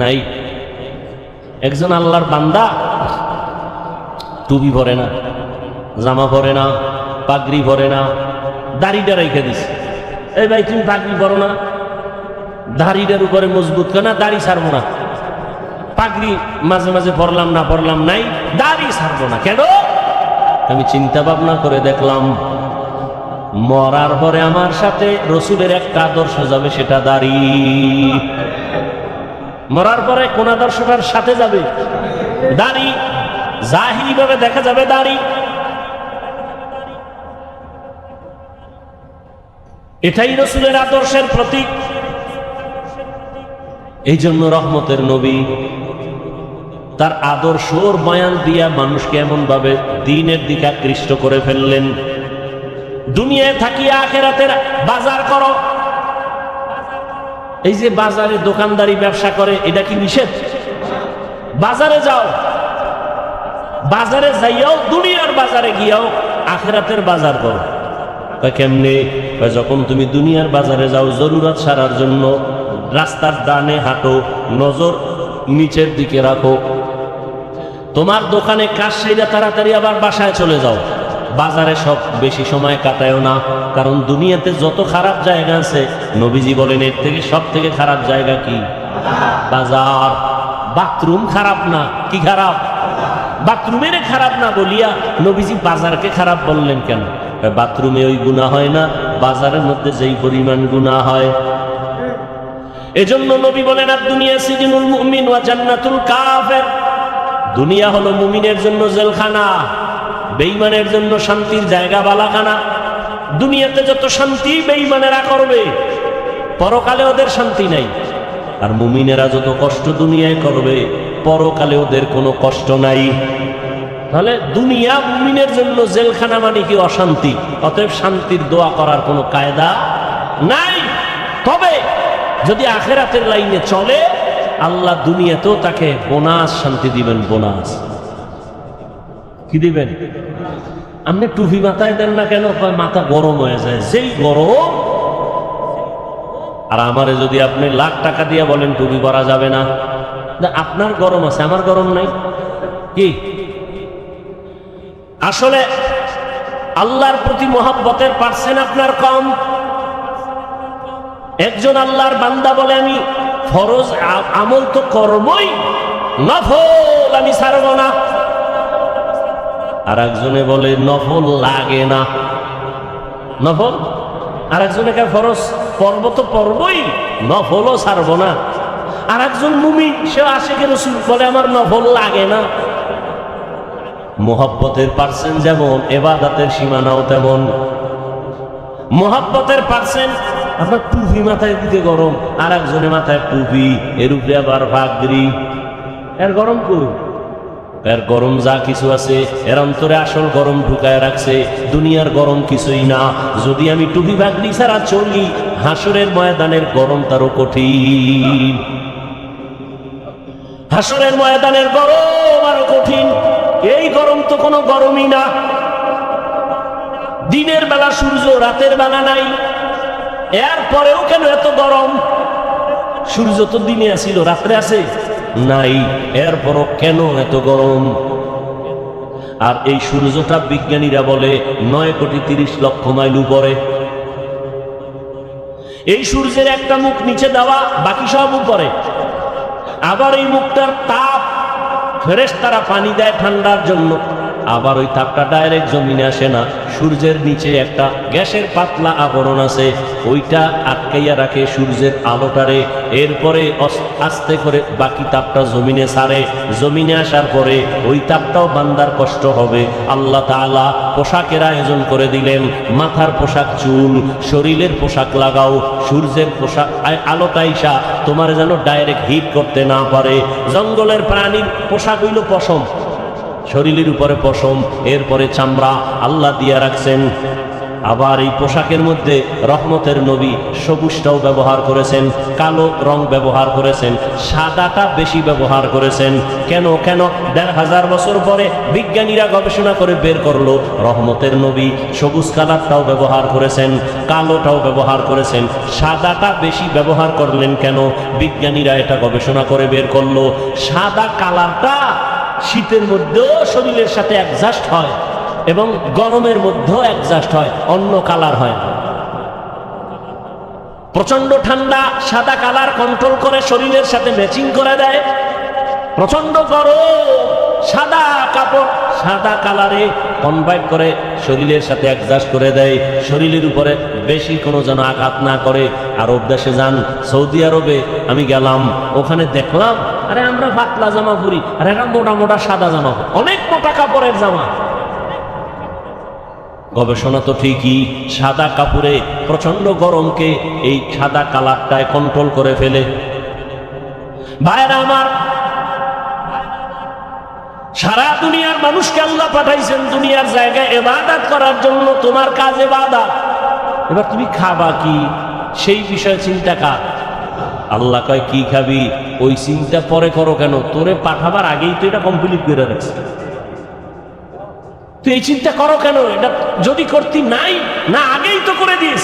নাই। একজন আল্লাহর বান্দা টুপি পরে না, জামা পরে না, পাগড়ি পরে না, দাড়িটা রেখে দিছে। এই ভাই, তুমি পাগড়ি পরো না, দাড়িটার উপরে মজবুত করে না, দাড়ি ছাড়বো না। পাগড়ি মাঝে মাঝে পরলাম না, পরলাম নাই, দাড়ি ছাড়বো না। কেন? আমি চিন্তা ভাবনা করে দেখলাম, মরার পরে আমার সাথে রসুলের একটা আদর্শ যাবে, সেটা দাড়ি। মরার পরে কোন আদর্শটার সাথে যাবে? দাড়ি। জাহিরি ভাবে দেখা যাবে দাড়ি। এটাই রসুলের আদর্শের প্রতীক। এই জন্য রহমতের নবী তার আদর্শর বয়ান দিয়া মানুষকে এমন ভাবে দ্বীনের দিকে আকৃষ্ট করে ফেললেন। দুনিয়ায় থাকিয়া আখিরাতের বাজার করো। এই যে বাজারে দোকানদারি ব্যবসা করে, এটা কি নিষেধ? বাজারে যাও, বাজারে যাইয়াও, দুনিয়ার বাজারে গিয়াও আখিরাতের বাজার করো। কেমনে? যখন তুমি দুনিয়ার বাজারে যাও জরুরত সারার জন্য, রাস্তার ডানে হাঁটো, নজর নিচের দিকে রাখো। তোমার দোকানে কাজ সেরে তাড়াতাড়ি আবার বাসায় চলে যাও। বাজারে সব বেশি সময় কাটায়ও না, কারণ দুনিয়াতে যত খারাপ জায়গা আছে, নবীজি বলেন এর থেকে সব থেকে খারাপ জায়গা কি? বাজার। বাথরুম খারাপ না, কি খারাপ? বাথরুমের খারাপ না বলিয়া নবীজি বাজারকে খারাপ বললেন কেন? বাথরুমে ওই গুনাহ হয় না, বাজারের মধ্যে যেই পরিমাণ গুনাহ হয়। এজন্য নবী বলেন, আর দুনিয়া সিজনুল মুমিন ওয়া জান্নাতুল কাফির। দুনিয়া হলো মুমিনের জন্য জেলখানা, বেঈমানের জন্য শান্তির জায়গা, বালাখানা। দুনিয়াতে যত শান্তি বেঈমানেরা করবে, পরকালে ওদের শান্তি নাই। আর মুমিনেরা যত কষ্ট দুনিয়ায় করবে, পরকালে ওদের কোনো কষ্ট নাই। তাহলে দুনিয়া মুমিনের জন্য জেলখানা মানে কি? অশান্তি। অতএব শান্তির দোয়া করার কোনো কায়দা নাই। তবে যদি আখিরাতের লাইনে চলে, আল্লাহ দুনিয়াতেও তাকে বোনাস শান্তি দিবেন। বোনাস কি দিবেন? আপনি টুপি মাথায় দেন না কেন? মাথা গরম হয়ে যায়, যেই গরম। আর আমারে যদি আপনি লাখ টাকা দিয়ে বলেন টুপি পরা যাবে না, আপনার গরম আছে, আমার গরম নাই। কি আসলে আল্লাহর প্রতি মহব্বতের পার্সেন্ট আপনার কম। একজন আল্লাহর বান্দা বলে আমি ফরজ আমল তো করবই, নফল আমি ছাড়ব না। আর একজনে বলে নফল লাগে না, নফল। আর একজনে কে ফরজ পর্ব তো পর্বই, নফলও ছাড়ব না। আর একজন মুমিন সে আশিকে রাসূল বলে আমার নফল লাগে না। মোহাব্বতের পার্সেন্ট যেমন ইবাদতের সীমানাও তেমন। মোহাব্বতের পার্সেন্ট আপনার টুপি মাথায় দিতে গরম, আর একজনের মাথায় টুপি, এর উপরে আবার পাগড়ি, এর গরম কই? এর গরম যা কিছু আছে এর অন্তরে আসল গরম ঢুকায় রাখছে, দুনিয়ার গরম কিছুই না। যদি আমি টুপি পাগড়ি ছাড়া চলি, হাসরের ময়দানের গরম তারও কঠিন, হাসরের ময়দানের গরম আরো কঠিন। এই গরম তো কোনো গরমই না। দিনের বেলা সূর্য, রাতের বেলা নাই, এরপরেও কেন এত গরম? সূর্য তো দিনে আসিল, রাত্রে আছে নাই, এরপরও কেন এত গরম? আর এই সূর্যটা বিজ্ঞানীরা বলে 9,30,00,000 মাইল উপরে। এই সূর্যের একটা মুখ নিচে দেওয়া, বাকি সব উপরে। আবার এই মুখটার তাপ ফেরেশতারা পানি দেয় ঠান্ডার জন্য, আবার ওই তাপটা ডাইরেক্ট জমিনে আসে না, সূর্যের নিচে একটা গ্যাসের পাতলা আবরণ আছে, ওইটা আটকাইয়া রাখে সূর্যের আলোটারে। এরপরে আস্তে করে বাকি তাপটা জমিনে ছাড়ে। জমিনে আসার পরে ওই তাপটাও বান্দার কষ্ট হবে। আল্লাহ তাআলা পোশাকের আয়োজন করে দিলেন, মাথার পোশাক চুল, শরীরের পোশাক লাগাও, সূর্যের পোশাক আলোটা আইসা তোমার যেন ডাইরেক্ট হিট করতে না পারে। জঙ্গলের প্রাণীর পোশাক হইল পশম, শরীরের উপরে পশম, এরপরে চামড়া আল্লাহ দিয়া রাখছেন। আবার এই পোশাকের মধ্যে রহমতের নবী সবুজটাও ব্যবহার করেছেন, কালো রং ব্যবহার করেছেন, সাদাটা বেশি ব্যবহার করেছেন। কেন? 1,500 বছর পরে বিজ্ঞানীরা গবেষণা করে বের করলো রহমতের নবী সবুজ কালারটাও ব্যবহার করেছেন, কালোটাও ব্যবহার করেছেন, সাদাটা বেশি ব্যবহার করলেন কেন? বিজ্ঞানীরা এটা গবেষণা করে বের করলো সাদা কালারটা শীতের মধ্যেও শরীরের সাথে অ্যাডজাস্ট হয় এবং গরমের মধ্যেও অ্যাডজাস্ট হয়, অন্য কালার হয় না। প্রচন্ড ঠান্ডা সাদা কালার কন্ট্রোল করে শরীরের সাথে ম্যাচিং করে দেয়। প্রচন্ড গরম সাদা কাপড় সাদা কালারে কনভার্ট করে শরীরের সাথে অ্যাডজাস্ট করে দেয়, শরীরের উপরে বেশি কোনো যেন আঘাত না করে। আরব দেশে যান, সৌদি আরবে আমি গেলাম, ওখানে দেখলাম আরে আমরা পাতলা জামা পরি, আর এরা মোটা মোটা সাদা জামা, অনেক মোটা কাপড়ের জামা। গবেষণা তো ঠিকই, সাদা কাপড়ে প্রচন্ড গরমকে এই সাদা কালারটায় কন্ট্রোল করে ফেলে। ভাইরা আমার, সারা দুনিয়ার মানুষকে আল্লাহ পাঠাইছেন দুনিয়ার জায়গায় ইবাদত করার জন্য। তোমার কাজ ইবাদত। এবার তুমি খাবা কি সেই বিষয়ে চিন্তা কার? আল্লাহ কয় কি খাবি ওই চিন্তা পরে করো কেন? তোরে পাঠাবার আগেই তো এটা কমপ্লিট করে রাখছে, তুই এই চিন্তা করো কেন? এটা যদি করতি নাই না আগেই তো করে দিস।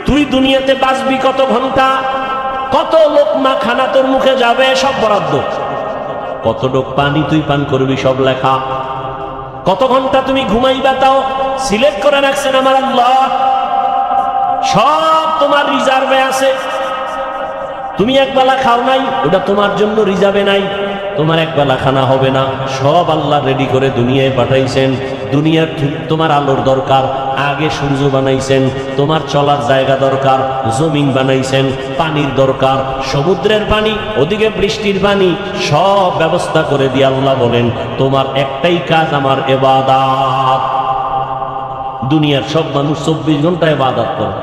তুই দুনিয়াতে বাঁচবি কত ঘন্টা, কত লোকমা খানা তোর মুখে যাবে সব বরাদ্দ, কত ডোক পানি তুই পান করবি সব লেখা, কত ঘন্টা তুমি ঘুমাইবা তাও সিলেক্ট করে রাখছেন আমার আল্লাহ, সব তোমার রিজার্ভে আছে। তুমি একবেলা খাও নাই, ওটা তোমার জন্য রিজার্ভে নাই, তোমার একবেলা খানা হবে না, সব আল্লাহ রেডি করে দুনিয়ায় পাঠাইছেন। দুনিয়ার তোমার আলোর দরকার, আগে সূর্য বানাইছেন, তোমার চলার জায়গা দরকার, জমিন বানাইছেন, পানির দরকার, সমুদ্রের পানি, ওদিকে বৃষ্টির পানি, সব ব্যবস্থা করে দিয়ে আল্লাহ বলেন তোমার একটাই কাজ আমার ইবাদত। দুনিয়ার সব মানুষ 24 ঘন্টা ইবাদত করে।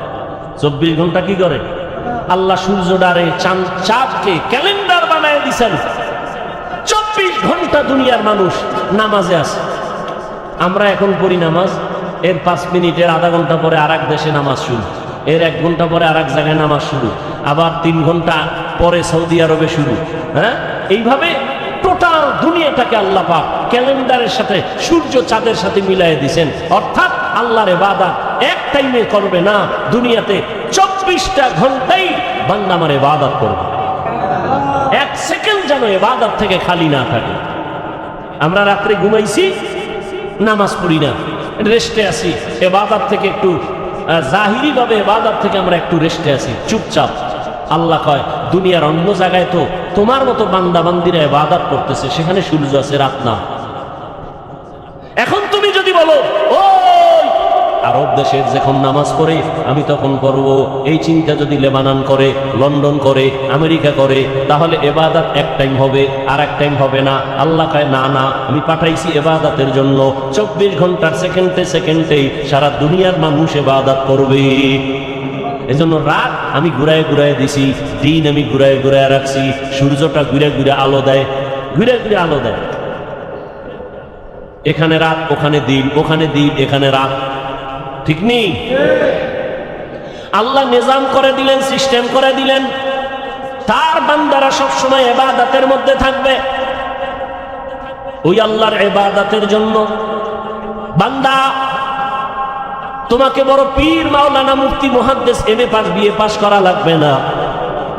24 ঘন্টা কি করে? আল্লাহ সূর্যটারে চাঁদকে ক্যালেন্ডার বানায় দিছেন। 24 ঘন্টা দুনিয়ার মানুষ নামাজে আছে। আমরা এখন পড়ি নামাজ, এর 5 মিনিটের আধা ঘন্টা পরে আর এক দেশে নামাজ শুরু, এর 1 ঘন্টা পরে আর এক জায়গায় নামাজ শুরু, আবার 3 ঘন্টা পরে সৌদি আরবে শুরু। হ্যাঁ, এইভাবে টোটাল দুনিয়াটাকে আল্লাহ পাক ক্যালেন্ডারের সাথে সূর্য চাঁদের সাথে মিলাই দিয়েছেন। অর্থাৎ আল্লাহর ইবাদত এক টাইমে করবে না, দুনিয়াতে 24টা ঘন্টাই বান্দা আমার ইবাদত করবে, 1 সেকেন্ড যেন ইবাদত থেকে খালি না থাকে। আমরা রাত্রে ঘুমাইছি, নামাজ পড়ি না, রেস্টে আছি, ইবাদত থেকে একটু জাহিরি ভাবে ইবাদত থেকে আমরা একটু রেস্টে আছি, চুপচাপ। আল্লাহ কয় দুনিয়ার অন্য জায়গায় তো তোমার মতো বান্দা বান্দিরা ইবাদত করতেছে, সেখানে সূর্য আছে, রাত না। এখন তুমি যদি বলো ওই আরব দেশের যখন নামাজ পড়ে আমি তখন করব, এই চিন্তা যদি লেবানন করে, লন্ডন করে, আমেরিকা করে, তাহলে ইবাদত এক টাইম হবে আর এক টাইম হবে না। আল্লাহ কয় না না, আমি পাঠাইছি ইবাদতের জন্য, 24 ঘন্টার সেকেন্ডে সেকেন্ডে সারা দুনিয়ার মানুষ ইবাদত করবে। এজন্য রাত আমি ঘুরায় ঘুরায় দিছি, দিন আমি ঘুরায় ঘুরায় রাখছি। সূর্যটা ঘুরে ঘুরে আলো দেয়, ঘুরে ঘুরে আলো দেয়। এখানে রাত, ওখানে দিন, ওখানে দিন, এখানে রাত, ঠিক নেই? আল্লাহ নিজাম করে দিলেন, সিস্টেম করে দিলেন, তার বান্দারা সবসময় ইবাদতের মধ্যে থাকবে। ওই আল্লাহর ইবাদতের জন্য বান্দা, তোমাকে বড় পীর, মাওলানা, মুফতি, মুহাদ্দিস, এমএ পাস, বিএ পাস করা লাগবে না।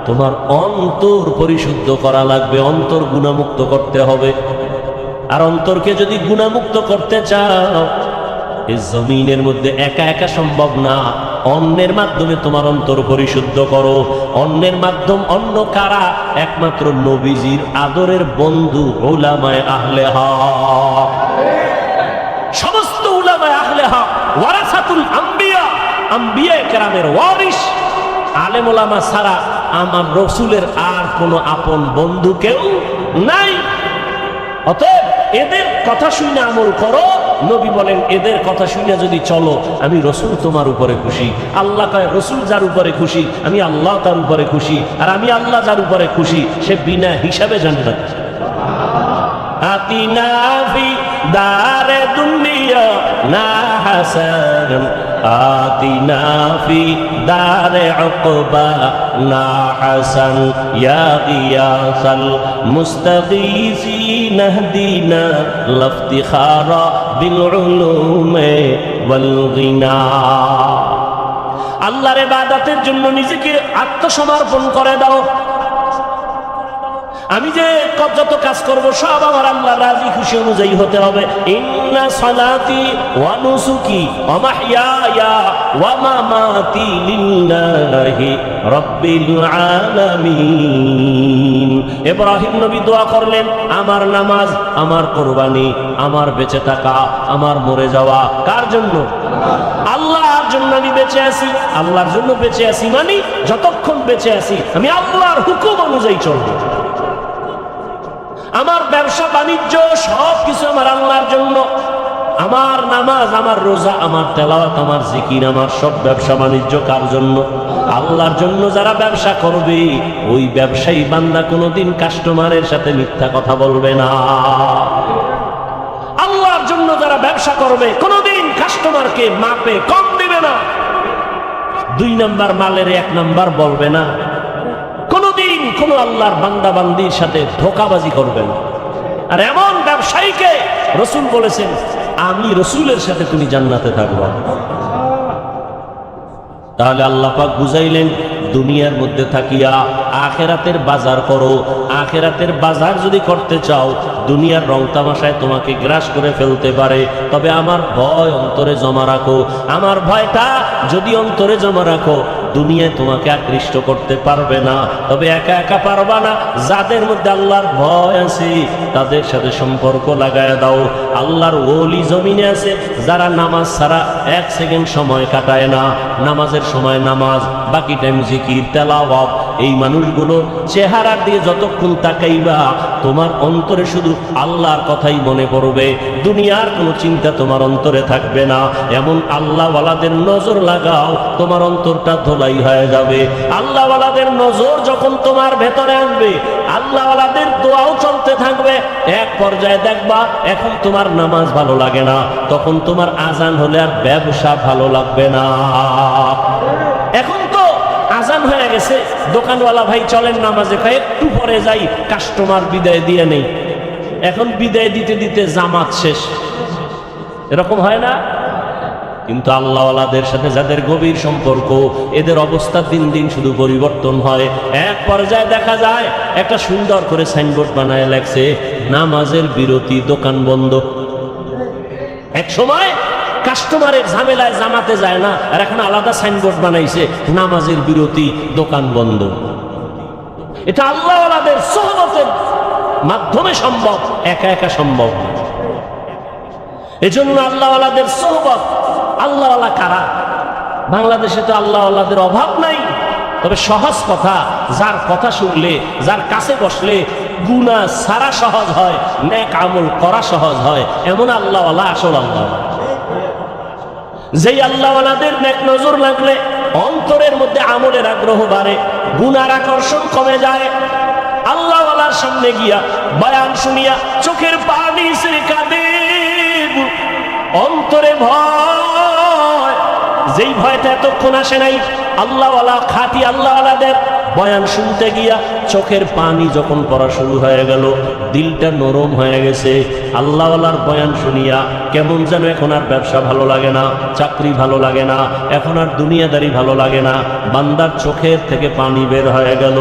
তোমার অন্তর পরিশুদ্ধ করা লাগবে, অন্তর গুনাহমুক্ত করতে হবে। আর অন্তরকে যদি গুনাহমুক্ত করতে চাও, এই জমিনের মধ্যে একা একা সম্ভব না। অন্যের মাধ্যমে তোমার অন্তর পরিশুদ্ধ করো। অন্যের মাধ্যম অন্য কারা? একমাত্র নবীজির আদরের বন্ধু উলামায়ে আহলে হক। সমস্ত উলামায়ে আহলে হক ওয়ারাসাতুল আম্বিয়া, আম্বিয়ায়ে কেরামের ওয়ারিস। আলেম ওলামা ছাড়া আমার রসুলের আর কোনো আপন বন্ধু কেউ নাই। অতএব এদের কথা শুনে আমল করো। নবী বলেন এদের কথা শুনে যদি চলো, আমি রসুল তোমার উপরে খুশি। আল্লাহ কয় রসুল যার উপরে খুশি, আমি আল্লাহ তার উপরে খুশি। আর আমি আল্লাহ যার উপরে খুশি, সে বিনা হিসাবে জান্নাত। আতিনা ফি দারে দুনিয়া না হাসান, আতিনা ফি দারে উকবা না হাসান, ইয়া গিয়াসাল মুস্তাগীসিন ইহদিনা লাফতিখারা বিল উলুমে ওয়াল গিনা। আল্লাহর ইবাদতের জন্য নিজেকে আত্মসমর্পণ করে দাও। আমি যে যত কাজ করব সব আমার আল্লাহ রাজি খুশি অনুযায়ী হতে হবে। ইন্না সালাতি ওয়া নুসুকি ওয়া মাহইয়ায়া ওয়া মামাতি লিল্লাহি রাব্বিল আলামিন। ইব্রাহিম নবী দোয়া করলেন, আমার নামাজ, আমার কুরবানি, আমার বেঁচে থাকা, আমার মরে যাওয়া কার জন্য? আল্লাহর জন্য আমি বেঁচে আছি। আল্লাহর জন্য বেঁচে আছি মানে যতক্ষণ বেঁচে আছি আমি আল্লাহর হুকুম অনুযায়ী চলব। আমার ব্যবসা বাণিজ্য সব কিছু আমার আল্লাহর জন্য। আমার নামাজ, আমার রোজা, আমার তেলাওয়াত, আমার জিকির, আমার সব ব্যবসা বাণিজ্য কার জন্য? আল্লাহর জন্য। যারা ব্যবসা করবে, ওই ব্যবসায়ী বান্দা কোনোদিন কাস্টমারের সাথে মিথ্যা কথা বলবে না। আল্লাহর জন্য যারা ব্যবসা করবে, কোনোদিন কাস্টমারকে মাপে কম দিবে না। 2 নাম্বার মালের 1 নাম্বার বলবে না। কোনদিন কোন আল্লাহর বান্দা বান্দির সাথে ধোঁকাবাজি করবেন। আর এমন ব্যবসায়ীকে রসুল বলেছেন, আমি রসুলের সাথে তুমি জান্নাতে থাকবা। তাহলে আল্লাহ পাক বুঝাইলেন, দুনিয়ার মধ্যে থাকিয়া আখেরাতের বাজার করো। আখেরাতের বাজার যদি করতে চাও, দুনিয়ার রং তামাশায় তোমাকে গ্রাস করে ফেলতে পারে। তবে আমার ভয় অন্তরে জমা রাখো। আমার ভয়টা যদি অন্তরে জমা রাখো, দুনিয়ায় তোমাকে আকৃষ্ট করতে পারবে না। তবে একা একা পারবা না। যাদের মধ্যে আল্লাহর ভয় আছে, তাদের সাথে সম্পর্ক লাগায় দাও। আল্লাহর ওলি জমিনে আছে, যারা নামাজ ছাড়া 1 সেকেন্ড সময় কাটায় না। নামাজের সময় নামাজ, বাকি টাইম জিকির, তেলাওয়াত। এই মানুষগুলো চেহারা দিয়ে যতক্ষণ তাকাইবা, তোমার অন্তরে শুধু আল্লাহর কথাই মনে পড়বে। দুনিয়ার কোনো চিন্তা তোমার অন্তরে থাকবে না। এমন আল্লাহওয়ালাদের নজর লাগাও, তোমার অন্তরটা ধোলাই হয়ে যাবে। আল্লাহওয়ালাদের নজর যখন তোমার ভেতরে আসবে, আল্লাহওয়ালাদের দোয়াও চলতে থাকবে। এক পর্যায়ে দেখবা, এখন তোমার নামাজ ভালো লাগে না, তখন তোমার আজান হলে আর ব্যবসা ভালো লাগবে না। এখন তো আজান হয়ে গেছে, দোকানওয়ালা ভাই চলেন নামাজে, একটু পরে যাই, কাস্টমার বিদায় দিয়ে নেই। এখন বিদায় দিতে দিতে জামাত শেষ। এরকম হয় না? কিন্তু আল্লাহওয়ালাদের সাথে যাদের গভীর সম্পর্ক, এদের অবস্থা দিন দিন শুধু পরিবর্তন হয়। এক পর্যায়ে দেখা যায় একটা সুন্দর করে সাইনবোর্ড বানায় লেখছে, নামাজের বিরতি, দোকান বন্ধ। এক সময় কাস্টমারের ঝামেলায় জামাতে যায় না, আর এখন আলাদা সাইনবোর্ড বানাইছে নামাজের বিরতি, দোকান বন্ধ। এটা আল্লাহওয়ালাদের সোহবতের মাধ্যমে সম্ভব, একা একা সম্ভব না। এজন্য আল্লাহওয়ালাদের সোহবত। আল্লাহওয়ালা কারা? বাংলাদেশে তো আল্লাহওয়ালাদের অভাব নাই, তবে সহজ কথা, যার কথা শুনলে, যার কাছে বসলে গুনাহ সারা সহজ হয়, নেক আমল করা সহজ হয়, এমন আল্লাহওয়ালা আসল আল্লাহওয়ালা। যেই আল্লাহওয়ালাদের নেক নজর লাগলে অন্তরের মধ্যে আমলের আগ্রহ বাড়ে, গুনার আকর্ষণ কমে যায়। আল্লাহওয়ালার সামনে গিয়া বয়ান শুনিয়া চোখের পানি ছেড়ে কাঁদে, অন্তরে ভয়, যেই ভয়টা এতক্ষণ আসে নাই। আল্লাহওয়ালা খাঁটি আল্লাহওয়ালাদের বয়ান শুনতে গিয়া চোখের পানি যখন পড়া শুরু হয়ে গেল, দিলটা নরম হয়ে গেছে। আল্লাহওয়ালার বয়ান শুনিয়া কেমন যেন এখন আর ব্যবসা ভালো লাগে না, চাকরি ভালো লাগে না, এখন আর দুনিয়াদারি ভালো লাগে না। বান্দার চোখের থেকে পানি বের হয়ে গেল।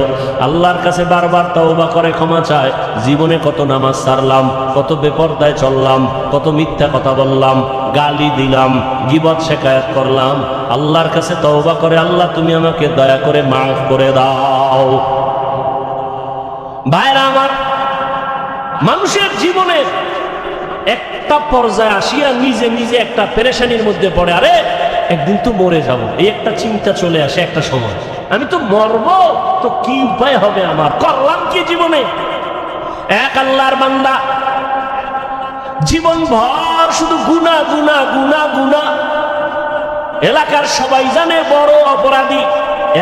আল্লাহর কাছে বারবার তওবা করে ক্ষমা চায়, জীবনে কত নামাজ ছাড়লাম, কত বেপরদায় চললাম, কত মিথ্যা কথা বললাম, গালি দিলাম, গীবত শিকায়াত করলাম। আল্লাহর কাছে তওবা করে, আল্লাহ তুমি আমাকে দয়া করে মাফ করে দাও। ভাইরা আমার, মানুষের জীবনের একটা পর্যায়ে আসিয়া নিজে নিজে একটা পেরেশানির মধ্যে পড়ে, আরে একদিন তো মরে যাব, এই একটা চিন্তা চলে আসে একটা সময়, আমি তো মরব, তো কি উপায় হবে আমার, করলাম কি জীবনে। এক আল্লাহর বান্দা জীবন ভর শুধু গুনাহ গুনাহ গুনাহ গুনাহ। এলাকার সবাই জানে বড় অপরাধী,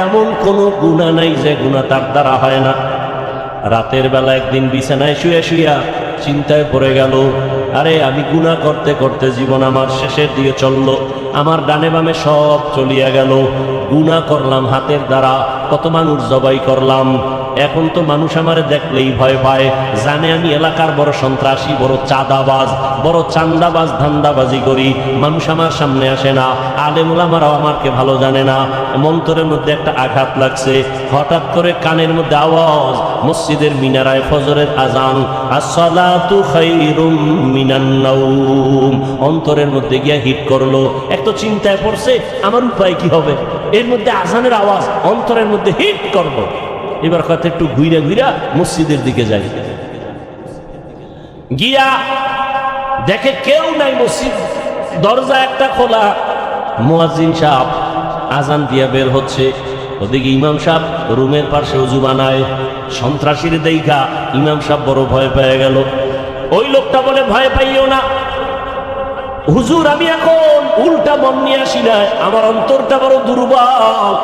এমন কোন গুনাহ নাই যে গুনাহ তার দ্বারা হয় না। রাতের বেলা একদিন বিছানায় শুয়ে শুইয়া চিন্তায় পড়ে গেল, আরে আমি গুনাহ করতে করতে জীবন আমার শেষের দিকে চললো, আমার ডানে বামে সব চলিয়া গেল। গুনাহ করলাম হাতের দ্বারা, কত মানুষ জবাই করলাম। এখন তো মানুষ আমারে দেখলেই ভয় পায়, জানে আমি এলাকার বড় সন্ত্রাসী, বড় চাঁদাবাজ, বড় চান্দাবাজ, ধান্দাবাজি করি। মানুষ আমার সামনে আসে না, আলেম ওলামারাও আমাকে ভালো জানে না। মন্তরের মধ্যে একটা আঘাত লাগছে, হঠাৎ করে কানের মধ্যে আওয়াজ, মসজিদের মিনারায় ফজরের আজান, আসসালাতু খায়রুম মিনান নাওম। অন্তরের মধ্যে গিয়া হিট করলো। এক তো চিন্তায় পড়ছে আমার উপায় কি হবে, এর মধ্যে আজানের আওয়াজ, অন্তরের মধ্যে হিট করবো। এবার কথা একটু ঘুইরা ঘুইরা মসজিদের দিকে যাই, গিয়া দেখে কেউ নাই, মসজিদ দরজা একটা খোলা, মুয়াজ্জিন সাহেব আজান দিয়া বের হচ্ছে। ওদিকে ইমাম সাহেব রুমের পাশে ওযু বানায়। সন্ত্রাসীর দেখা ইমাম সাহেব বড় ভয় পেয়ে গেল। ওই লোকটা বলে, ভয় পাইও না হুজুর, আমি এখন উল্টা মন নিয়ে আসি না, আমার অন্তরটা বড় দুর্বল,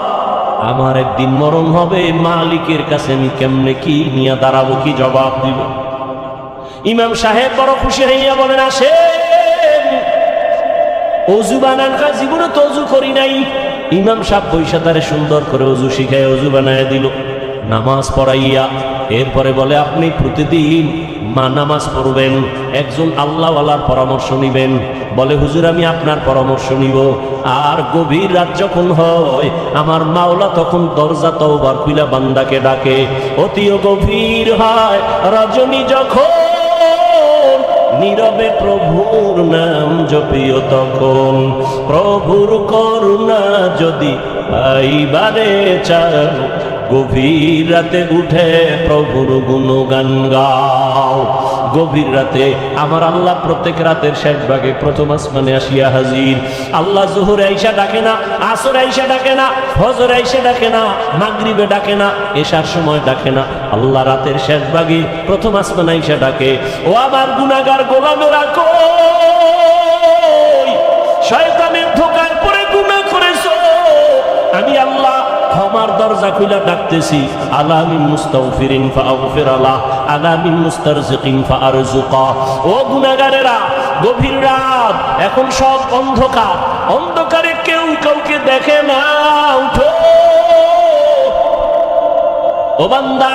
আমার একদিন মরণ হবে, মালিকের কাছে আমি কেমনে কি নিয়ে দাঁড়াবো, কি জবাব দিব। ইমাম সাহেব বড় খুশি হইয়া বলেন, আসেন ওযু বানান। জীবনে তো ওযু করি নাই। ইমাম সাহেব পয়সা তারে সুন্দর করে ওযু শিখায় ওযু বানায় দিল, নামাজ পড়াইয়া। এরপরে বলে, আপনি প্রতিদিন নামাজ পড়বেন, একজন আল্লাহওয়ালার পরামর্শ নিবেন। বলে, হুজুর আমি আপনার পরামর্শ নিব। আর গভীর রাত যখন হয়, আমার মাওলা তখন দরজা তওবার খুলে বান্দাকে ডাকে। অতিও গভীর হয় রজনী যখন, নীরবে প্রভুর নাম জপিও তখন। প্রভুর করুণা যদি পাইবারে চাও, গভীর রাতে উঠে প্রভুর গুণগান গাও। গভীর রাতে আমার আল্লাহ প্রত্যেক রাতের শেষ ভাগে প্রথম আসমানে আসিয়া হাজির। আল্লাহ জোহর আইসা ডাকে না, আসর আইসা ডাকে না, ফজর আইসা ডাকে না, মাগরিবে ডাকে না, এশার সময় ডাকে না। আল্লাহ রাতের শেষ ভাগে প্রথম আসমানে আইসা ডাকে, ও আমার গুনাহগার গোলামেরা কই, শয়তানের ধোঁকায় পড়ে গুনাহ করেছো, আমি আল্লাহ ক্ষমার দরজা খুলে ডাকতেছি। আলা মিন মুস্তাগফিরিন ফাগফির আলাহ, আলা মিন মুস্তারজিকিন ফারজুকা। ও গুনাহগারেরা, গভীর রাত, এখন সব অন্ধকার, অন্ধকারে কেউ কাউকে দেখে না, উঠো। ও বান্দা,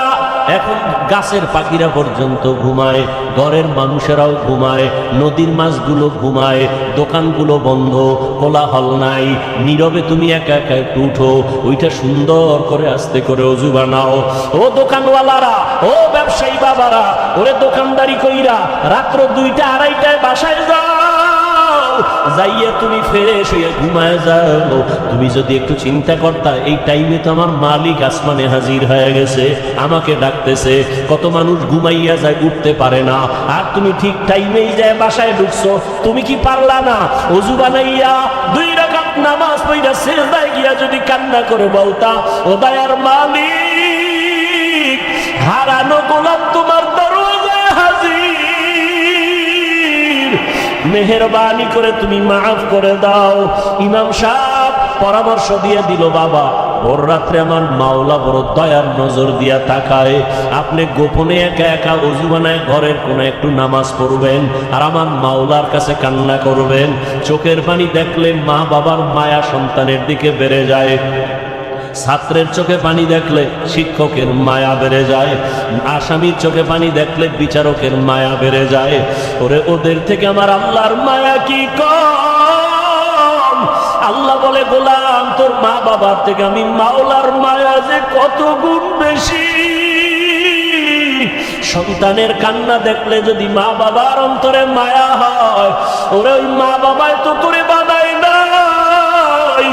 এখন গাছের পাখিরা পর্যন্ত ঘুমায়, ঘরের মানুষেরাও ঘুমায়, নদীর মাছগুলো ঘুমায়, দোকানগুলো বন্ধ, কোলাহল নাই, নীরবে তুমি একা একা একটু উঠো, ওইটা সুন্দর করে আস্তে করে ওযু বানাও। ও দোকানওয়ালারা, ও ব্যবসায়ী বাবারা, ওরে দোকানদারি কইরা রাত্র 2টা 2:30টায় বাসায় যাও। যাইয়া তুমি ফ্রেশ হইয়া ঘুমায় যাও। তুমি যদি একটু চিন্তা করতা এই টাইমে তো আমার মালিক আসমানে হাজির হয়ে গেছে, আমাকে ডাকতেছে। কত মানুষ ঘুমাইয়া যায়, উঠতে পারে না, আর তুমি ঠিক টাইমেই যায় বাসায় ঢুকছো। তুমি কি পারলা না ওযু বানাইয়া 2 রাকাত নামাজ পড়া সিজদায় গিয়া যদি কান্না করে বলতা, ও দয়ার মালিক, হারানো গোলাম তোমার দরওয়াজায় হাজির, মেহেরবানি করে তুমি মাফ করে দাও। ইমাম সাহেব পরামর্শ দিয়ে দিল, বাবা ভোর রাত্রে আমার মাওলা বড় দয়ার নজর দিয়া তাকায়। আপনি গোপনে একা একা ওযু বানায় ঘরের কোনে একটু নামাজ পড়বেন আর আমার মাওলার কাছে কান্না করবেন। চোখের পানি দেখলে মা বাবার মায়া সন্তানের দিকে বেড়ে যায়, ছাত্রের চোখে পানি দেখলে শিক্ষকের মায়া বেড়ে যায়, আসামির চোখে পানি দেখলে বিচারকের মায়া বেড়ে যায়। ওরে ওদের থেকে আমার আল্লাহর মায়া কি কম? আল্লাহ বলে, গোলাম তোর মা বাবার থেকে আমি মাওলার মায়া যে কত গুণ বেশি। সন্তানের কান্না দেখলে যদি মা বাবার অন্তরে মায়া হয়, ওরে ওই মা বাবায় তো তোরে বানায় নাই,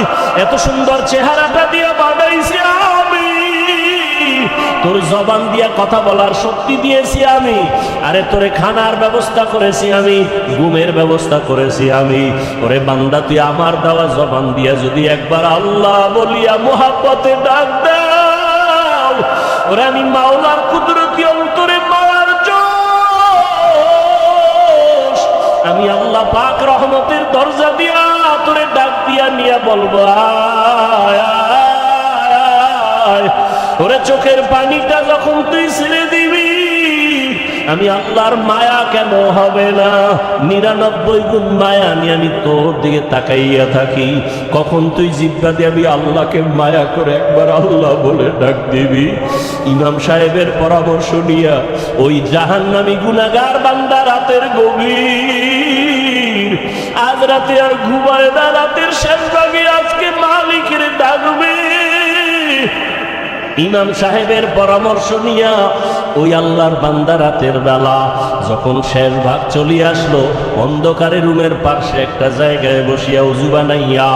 এত সুন্দর চেহারাটা দিয়া বানাইছি আমি, তোর জবান দিয়া কথা বলার শক্তি দিয়েছি আমি, আরে তোরে খানার ব্যবস্থা করেছি আমি, ঘুমের ব্যবস্থা করেছি আমি। ওরে বান্দা, তুই আমার দেওয়া জবান দিয়া যদি একবার আল্লাহ বলিয়া মোহাব্বতে ডাক দাও, ওরে আমি মাওলার কুদরতি অন্তরে মায়ার জোশ, আমি আল্লাহ পাক রহমতের দরজা দিয়া তোরে ডাক দিয়া নিয়ে বলবো, আয় আয়। ওরে চোখের পানিটা যখন তুই ছেড়ে দিবি, আমি আল্লাহর মায়া কেন হবে না? 99 গুণ মায়া নিয়ে আমি তোর দিকে তাকাইয়া থাকি। কখন তুই জিব্বা দিয়ে আমি আল্লাহকে মায়া করে একবার আল্লাহ বলে ডাক দিবি? ইমাম সাহেবের পরামর্শ নিয়া ওই জাহান্নামী গুনাহগার বান্দা রাতের গভীর, আজ রাতে আর ঘুমায় না, রাতের শেষ ভাগে আজকে মালিকের ডাকবে। ইমাম সাহেবের পরামর্শ নিয়া ওই আল্লাহর বান্দা রাতের বেলা যখন শেষ ভাগ চলে আসলো, অন্ধকারে রুমের পাশে একটা জায়গায় বসিয়া ওযু বানাইয়া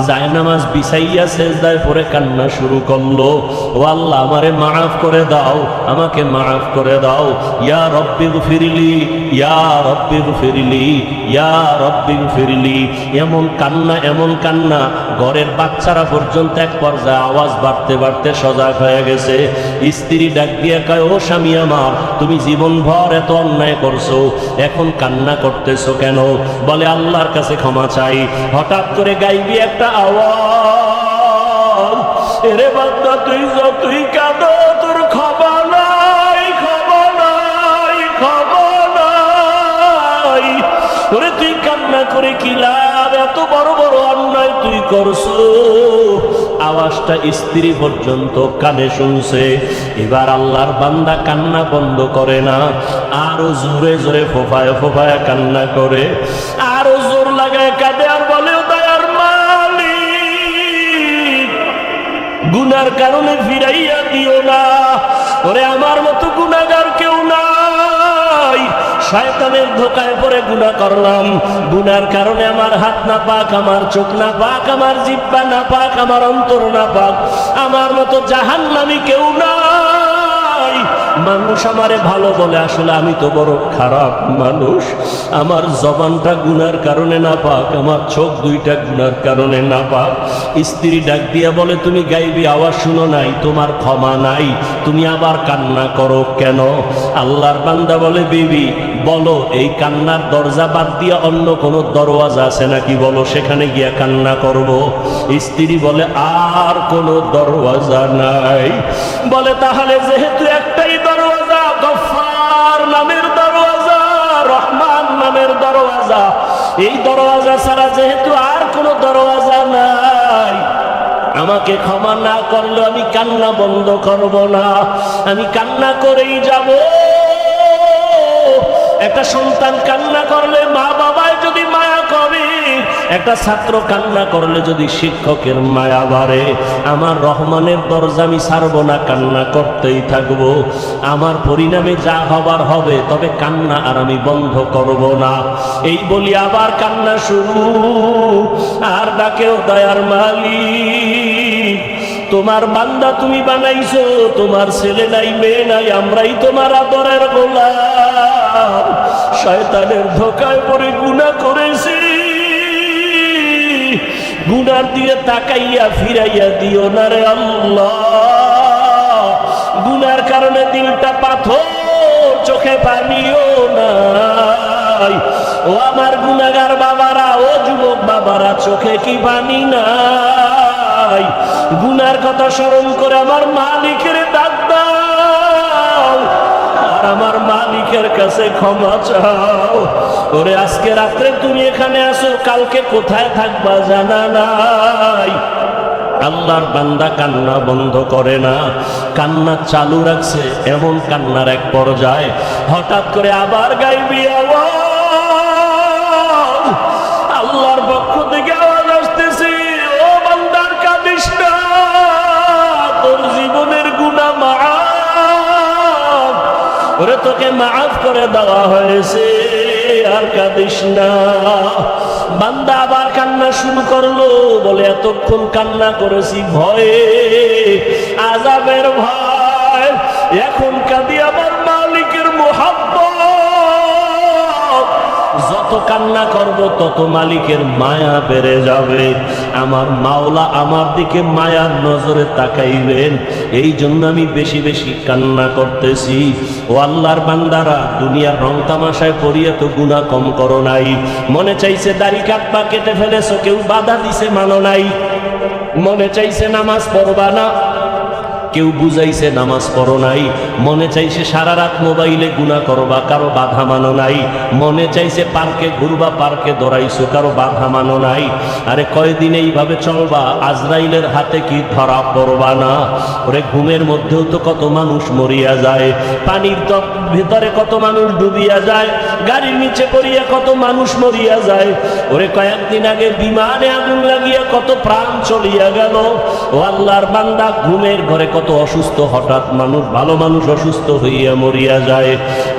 জায়নামাজ বিছাইয়া সিজদায় পড়ে কান্না শুরু করলো, ও আল্লাহ আমারে মাফ করে দাও, আমাকে মাফ করে দাও, ইয়া রব্বি গফিরলি, ইয়া রব্বি গফিরলি, ইয়া রব্বি গফিরলি। এমন কান্না, ঘরের বাচ্চারা পর্যন্ত এক পর্যায়ে আওয়াজ বাড়তে বাড়তে সজাগ হয়ে গেছে। স্ত্রী ডাক দিয়ে কয়, ও স্বামী আমার, তুমি জীবনভর এত অন্যায় করছো, এখন কান্না করতেছো কেন? বলে আল্লাহর কাছে ক্ষমা চাই। হঠাৎ করে গাইবি একটা আওয়াজ, এরে বান্দা তুই যতই কাঁদো তোর ক্ষমা নাই, ক্ষমা নাই, ক্ষমা নাই। ওরে তুই কান্না করে কি লাভ? এত বড় বড় অন্যায় তুই করছো। আওয়াজটা স্ত্রী পর্যন্ত কানে শুনছে। এবার আল্লাহর বান্দা কান্না বন্ধ করে না, আরো জোরে জোরে ফোফায় ফোফায় কান্না করে, আরো জোর লাগায় কাঁদে আর বলে, দয়ার মালিক, গুনার কারণে ফিরাইয়া দিও না, ওরে আমার মতো গুনাহগার কেউ নাই, শয়তানের ধোকায় পড়ে গুনাহ করলাম, গুনার কারণে আমার হাত না পাক, আমার চোখ না পাক, আমার জিহ্বা না পাক, আমার অন্তর না পাক, আমার মতো জাহান্নামী কেউ নাই। মানুষ আমারে ভালো বলে, আসলে আমি তো বড় খারাপ মানুষ, আমার জবানটা গুনার কারণে না পাক, আমার চোখ দুইটা গুনার কারণে না পাক। স্ত্রী ডাক দিয়া বলে, তুমি গাইবি আওয়াজ শুনো নাই, তোমার ক্ষমা নাই, তুমি আবার কান্না করো কেন? আল্লাহর বান্দা বলে, বিবি বলো, এই কান্নার দরজা বাদ দিয়া অন্য কোনো দরওয়াজা আছে নাকি, বলো, সেখানে গিয়া কান্না করব। স্ত্রী বলে, আর কোনো দরওয়াজা নাই। বলে, তাহলে যেহেতু একটাই দরওয়াজা, গফফার নামের দরওয়াজা, রহমান নামের দরওয়াজা, এই দরওয়াজা ছাড়া যেহেতু আর কোনো দরওয়াজা নাই, আমাকে ক্ষমা না করলে আমি কান্না বন্ধ করব না, আমি কান্না করেই যাব। একটা সন্তান কান্না করলে মা বাবায় যদি মায়া করে, একটা ছাত্র কান্না করলে যদি শিক্ষকের মায়া বাড়ে, আমার রহমানের দরজা আমি ছাড়বো না, কান্না করতেই থাকবো। আমার পরিণামে যা হবার হবে, তবে কান্না আর আমি বন্ধ করব না। এই বলি আবার কান্না শুরু, আর ডাকেও দয়ার মালিক, তোমার বান্দা তুমি বানাইছো, তোমার ছেলে নাই মেয়ে নাই, আমরাই তোমার আদরের গোলাম। শয়তানের ধোঁকায় পড়ে গুনাহ করেছি, গুনার দিকে তাকাইয়া ফিরাইয়া দিও না রে আল্লাহ। গুনার কারণে দিলটা পাথর, চোখে পানিও নাই। ও আমার গুনাহগার বাবারা, ও যুবক বাবারা, চোখে কি পানি নাই? গুনার কথা স্মরণ করে আমার মালিকের ডাক দাও, আর আমার মালিকের কাছে ক্ষমা চাও। ওরে আজকে রাত্রে তুমি এখানে আসো, কালকে কোথায় থাকবা জানা নাই। আল্লাহর বান্দা কান্না বন্ধ করে না, কান্না চালু রাখছে। এমন কান্নার এক পর্যায়ে হঠাৎ করে আবার গাইবি আওয়াজ, আল্লাহর পক্ষ থেকে আওয়াজ আসতেছে, ও বান্দার কাঁদিস না, তোর জীবনের গুনাহ মাফ, ওরে তোকে মাফ করে দেওয়া হয়েছে, আর কাঁদিস না। বান্দা আবার কান্না শুরু করলো, বলে এতক্ষণ কান্না করেছি ভয়ে, আযাবের ভয়, এখন কাঁদি আমার মালিকের মুহাব্বত। যত কান্না করব তত মালিকের মায়া বেড়ে যাবে, আমার মাওলা আমার দিকে মায়ার নজরে তাকাইবেন। এই জন্য আমি বেশি বেশি কান্না করতেছি। ও আল্লাহর বান্দারা, দুনিয়ার রং তামাশায় পড়িয়ে তো গুনাহ কম করো নাই। মনে চাইছে দাড়ি কাটবা, কেটে ফেলেছো, কেউ বাধা দিছে মানো নাই। মনে চাইছে নামাজ পড়বা না, কেউ বুঝাইছে নামাজ পড়ো নাই। মনে চাইছে সারা রাত মোবাইলে গুনাহ করবা, কারো বাধা মানো নাই। মনে চাইছে পার্কে ঘুরবা, পার্কে দৌড়াইছো, কারো বাধা মানো নাই। আরে কয়দিন এইভাবে চলবা, আজরাইলের হাতে কি ধরা পড়বা না? ওরে ঘুমের মধ্যেও তো কত মানুষ মরিয়া যায়, পানির ভিতরে কত মানুষ ডুবিয়া যায়, গাড়ির নিচে পড়িয়া কত মানুষ মরিয়া যায়। ওরে কয়েকদিন আগে বিমানে আগুন লাগিয়া কত প্রাণ চলিয়া গেল। ও আল্লাহর বান্দা, ঘুমের ঘরে কত অসুস্থ হঠাৎ মানুষ, ভালো মানুষ অসুস্থ হইয়া মরিয়া যায়।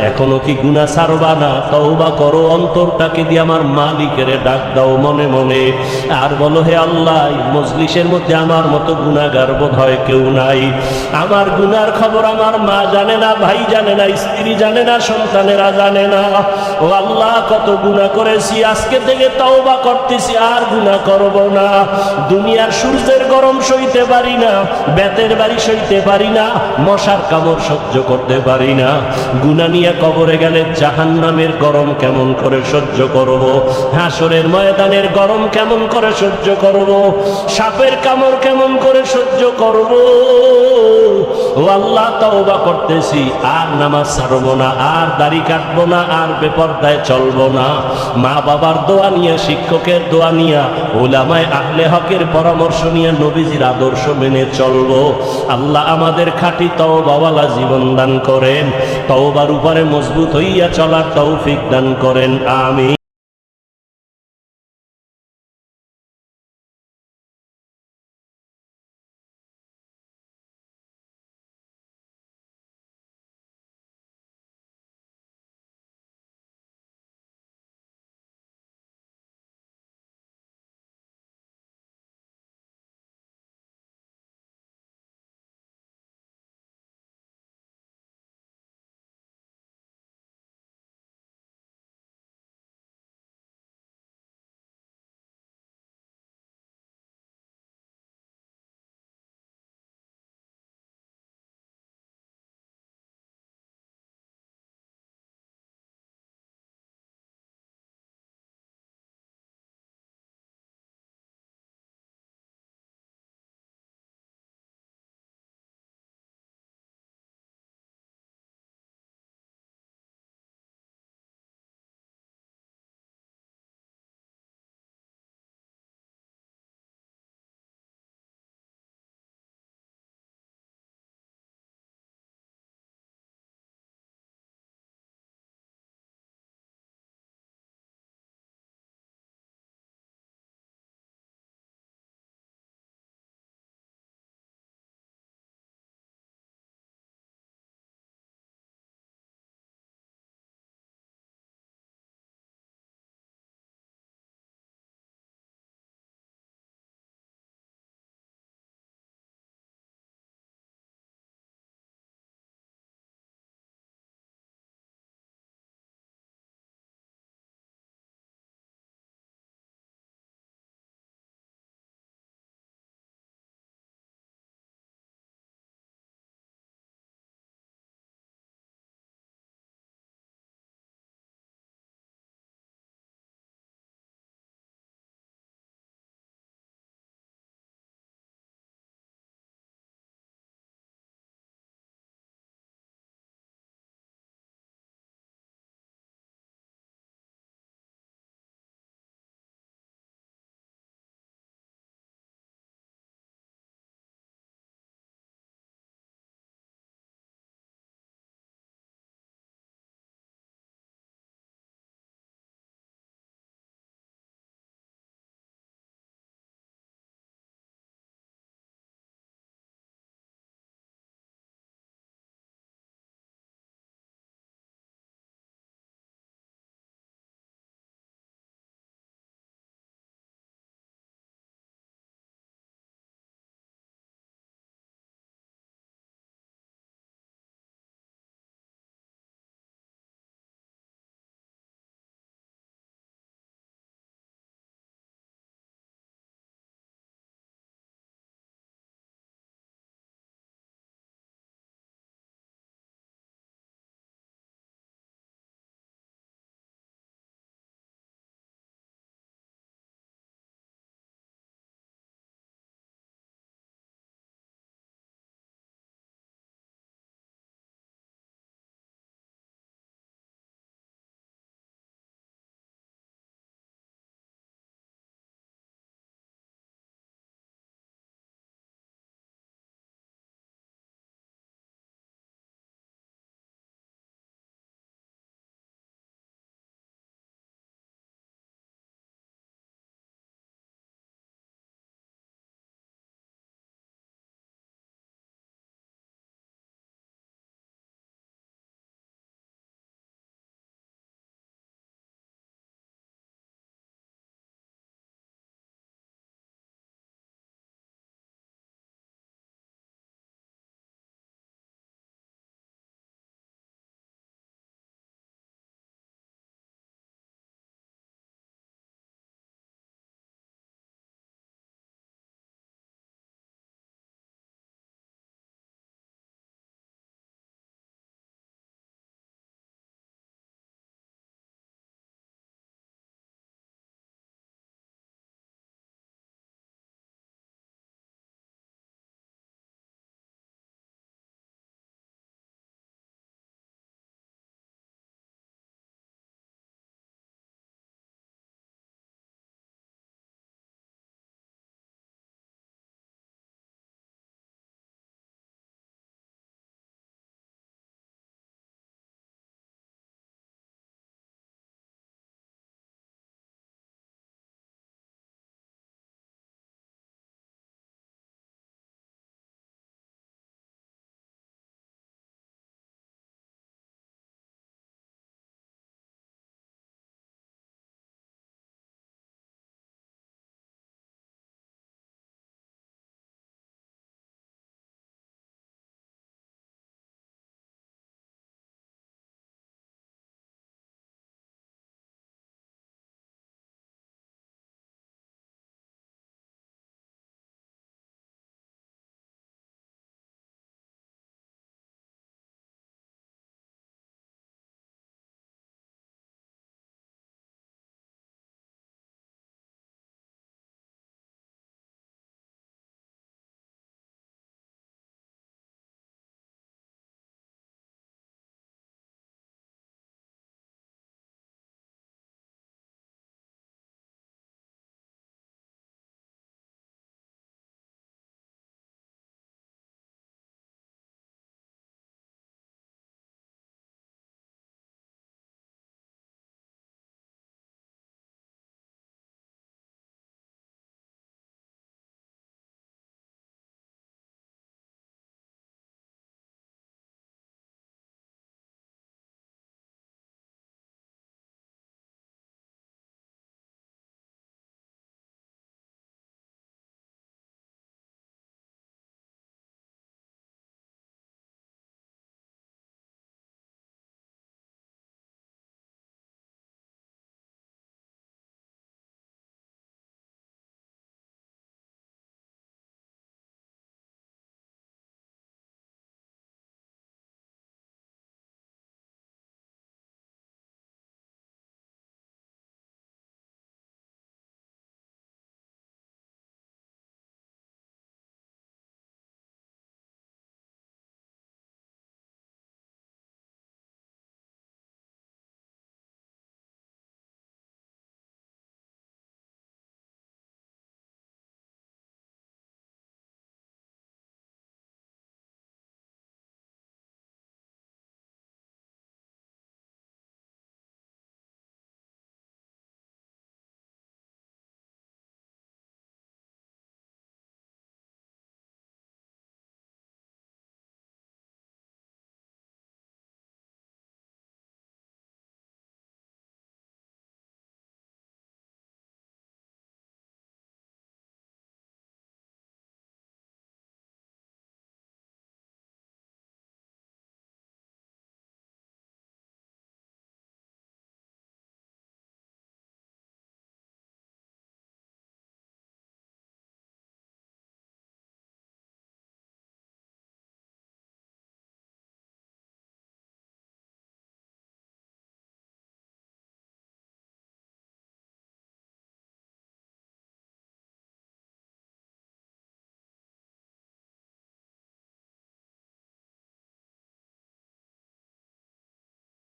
এখনো কি গুনাহ ছাড়বা না? তওবা করো, অন্তরটাকে দিয়ে আমার মালিকের ডাক দাও মনে মনে, আর বলো, হে আল্লাহ, মজলিসের মধ্যে আমার মতো গুনাহগার বোধহয় কেউ নাই। আমার গুনার খবর আমার মা জানে না, ভাই জানে না, স্ত্রী জানে না, সন্তানেরা জানে না। ও আল্লাহ, কত গুনাহ করেছি, আজকে থেকে তওবা করতেছি, আর গুনাহ করব না। দুনিয়ার সূর্যের গরম সইতে পারি না, বেতের বাড়ি সইতে পারি না, মশার কামড় সহ্য করতে পারি না। গুনাহ নিয়ে কবরে গেলে জাহান্নামের গরম কেমন করে সহ্য করব? হাসরের ময়দানের গরম কেমন করে সহ্য করব? সাপের কামড় কেমন করে সহ্য করব? ও আল্লাহ, তওবা করতেছি, আর নামাজ ছাড়বো না, আর দাড়ি কাটবো না, আর বেপরদায় চলবো না। মা বাবার দোয়া নিয়ে, শিক্ষকের দোয়া নিয়ে, উলামায়ে আহলে হকের পরামর্শ নিয়ে নবীজির আদর্শ মেনে চলবো। আল্লাহ আমাদের খাঁটি তওবাওয়ালা জীবন দান করেন, তওবার উপরে মজবুত হইয়া চলার তৌফিক দান করেন, আমিন।